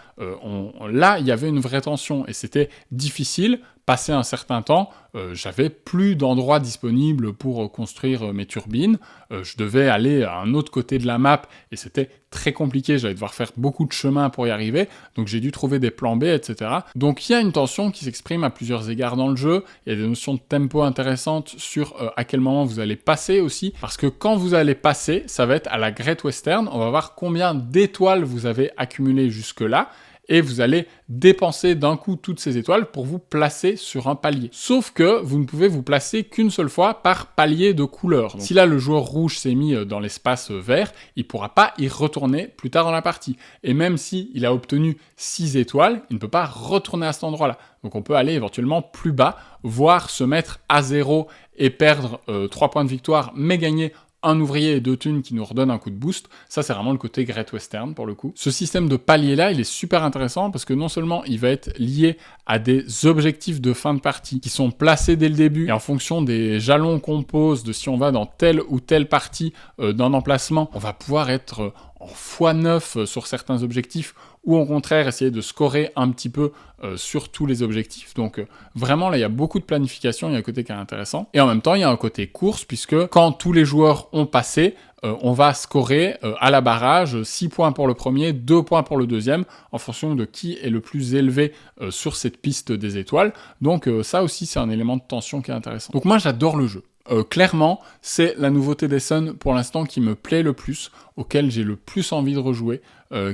là, il y avait une vraie tension et c'était difficile. Passé un certain temps, j'avais plus d'endroits disponibles pour construire mes turbines. Je devais aller à un autre côté de la map et c'était très compliqué. J'allais devoir faire beaucoup de chemin pour y arriver. Donc j'ai dû trouver des plans B, etc. Donc il y a une tension qui s'exprime à plusieurs égards dans le jeu. Il y a des notions de tempo intéressantes sur à quel moment vous allez passer aussi. Parce que quand vous allez passer, ça va être à la Great Western. On va voir combien d'étoiles vous avez accumulées jusque-là. Et vous allez dépenser d'un coup toutes ces étoiles pour vous placer sur un palier. Sauf que vous ne pouvez vous placer qu'une seule fois par palier de couleur. Donc, si là le joueur rouge s'est mis dans l'espace vert, il ne pourra pas y retourner plus tard dans la partie. Et même s'il a obtenu 6 étoiles, il ne peut pas retourner à cet endroit-là. Donc on peut aller éventuellement plus bas, voire se mettre à 0 et perdre 3 points de victoire, mais gagner un ouvrier et 2 thunes qui nous redonnent un coup de boost. Ça, c'est vraiment le côté Great Western, pour le coup. Ce système de palier-là, il est super intéressant parce que non seulement il va être lié à des objectifs de fin de partie qui sont placés dès le début et en fonction des jalons qu'on pose, de si on va dans telle ou telle partie d'un emplacement, on va pouvoir être en x9 sur certains objectifs ou au contraire essayer de scorer un petit peu sur tous les objectifs. Donc vraiment là il y a beaucoup de planification, il y a un côté qui est intéressant. Et en même temps il y a un côté course puisque quand tous les joueurs ont passé, on va scorer à la barrage 6 points pour le premier, 2 points pour le deuxième, en fonction de qui est le plus élevé sur cette piste des étoiles. Donc ça aussi c'est un élément de tension qui est intéressant. Donc moi j'adore le jeu. Clairement, c'est la nouveauté des Suns pour l'instant qui me plaît le plus, auquel j'ai le plus envie de rejouer,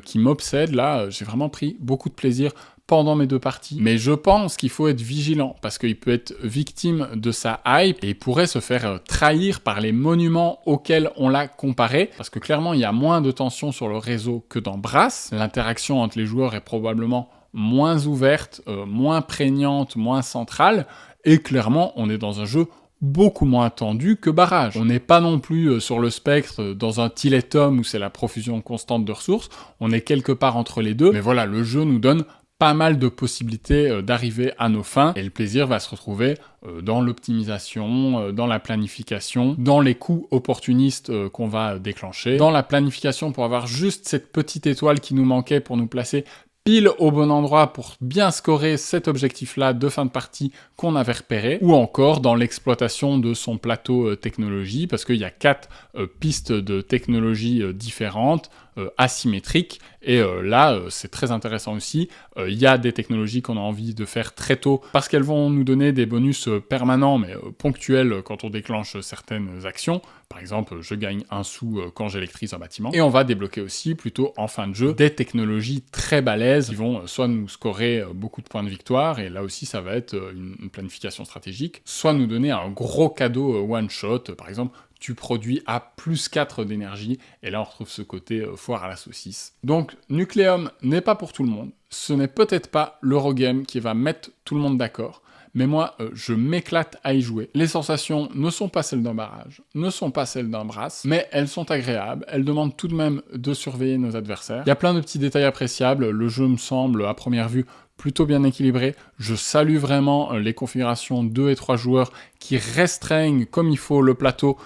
qui m'obsède. Là, j'ai vraiment pris beaucoup de plaisir pendant mes 2 parties. Mais je pense qu'il faut être vigilant, parce qu'il peut être victime de sa hype, et il pourrait se faire trahir par les monuments auxquels on l'a comparé, parce que clairement, il y a moins de tension sur le réseau que dans Brass. L'interaction entre les joueurs est probablement moins ouverte, moins prégnante, moins centrale, et clairement, on est dans un jeu beaucoup moins tendu que Barrage. On n'est pas non plus sur le spectre dans un Tiletum où c'est la profusion constante de ressources, on est quelque part entre les deux, mais voilà, le jeu nous donne pas mal de possibilités d'arriver à nos fins, et le plaisir va se retrouver dans l'optimisation, dans la planification, dans les coups opportunistes qu'on va déclencher, dans la planification pour avoir juste cette petite étoile qui nous manquait pour nous placer pile au bon endroit pour bien scorer cet objectif-là de fin de partie qu'on avait repéré, ou encore dans l'exploitation de son plateau technologie, parce qu'il y a 4 pistes de technologie différentes, asymétriques, et là, c'est très intéressant aussi. Il y a des technologies qu'on a envie de faire très tôt, parce qu'elles vont nous donner des bonus permanents, mais ponctuels quand on déclenche certaines actions. Par exemple, je gagne 1 sou quand j'électrise un bâtiment. Et on va débloquer aussi, plutôt en fin de jeu, des technologies très balèzes qui vont soit nous scorer beaucoup de points de victoire, et là aussi ça va être une planification stratégique, soit nous donner un gros cadeau one-shot, par exemple, tu produis à plus 4 d'énergie, et là on retrouve ce côté foire à la saucisse. Donc Nucleum n'est pas pour tout le monde, ce n'est peut-être pas l'Eurogame qui va mettre tout le monde d'accord, mais moi, je m'éclate à y jouer. Les sensations ne sont pas celles d'un barrage, ne sont pas celles d'un brass, mais elles sont agréables, elles demandent tout de même de surveiller nos adversaires. Il y a plein de petits détails appréciables, le jeu me semble, à première vue, plutôt bien équilibré. Je salue vraiment les configurations 2 et 3 joueurs qui restreignent comme il faut le plateau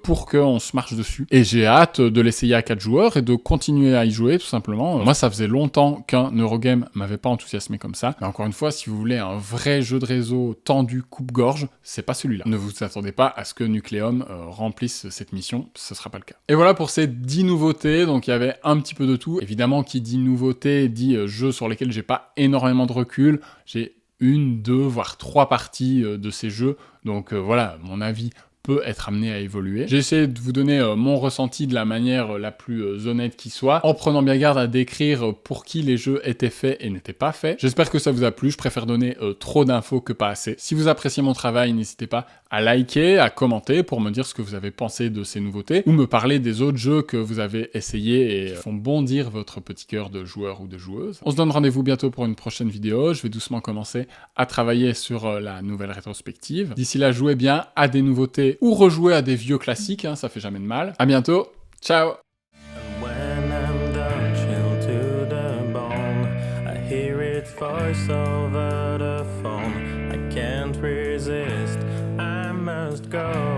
pour qu'on se marche dessus. Et j'ai hâte de l'essayer à 4 joueurs et de continuer à y jouer, tout simplement. Moi, ça faisait longtemps qu'un Eurogame m'avait pas enthousiasmé comme ça. Mais encore une fois, si vous voulez un vrai jeu de réseau tendu, coupe-gorge, c'est pas celui-là. Ne vous attendez pas à ce que Nucleum remplisse cette mission, ce sera pas le cas. Et voilà pour ces 10 nouveautés, donc il y avait un petit peu de tout. Évidemment, qui dit nouveauté, dit jeux sur lesquels j'ai pas énormément de recul. J'ai 1, 2, voire 3 parties de ces jeux, donc voilà, mon avis peut être amené à évoluer. J'ai essayé de vous donner mon ressenti de la manière la plus honnête qui soit, en prenant bien garde à décrire pour qui les jeux étaient faits et n'étaient pas faits. J'espère que ça vous a plu, je préfère donner trop d'infos que pas assez. Si vous appréciez mon travail, n'hésitez pas à liker, à commenter pour me dire ce que vous avez pensé de ces nouveautés, ou me parler des autres jeux que vous avez essayés et font bondir votre petit cœur de joueur ou de joueuse. On se donne rendez-vous bientôt pour une prochaine vidéo, je vais doucement commencer à travailler sur la nouvelle rétrospective. D'ici là, jouez bien à des nouveautés réécouter ou rejouer à des vieux classiques, hein, ça fait jamais de mal. À bientôt, ciao! When I'm done, chilled to the bone, I hear its voice over the phone. I can't resist, I must go.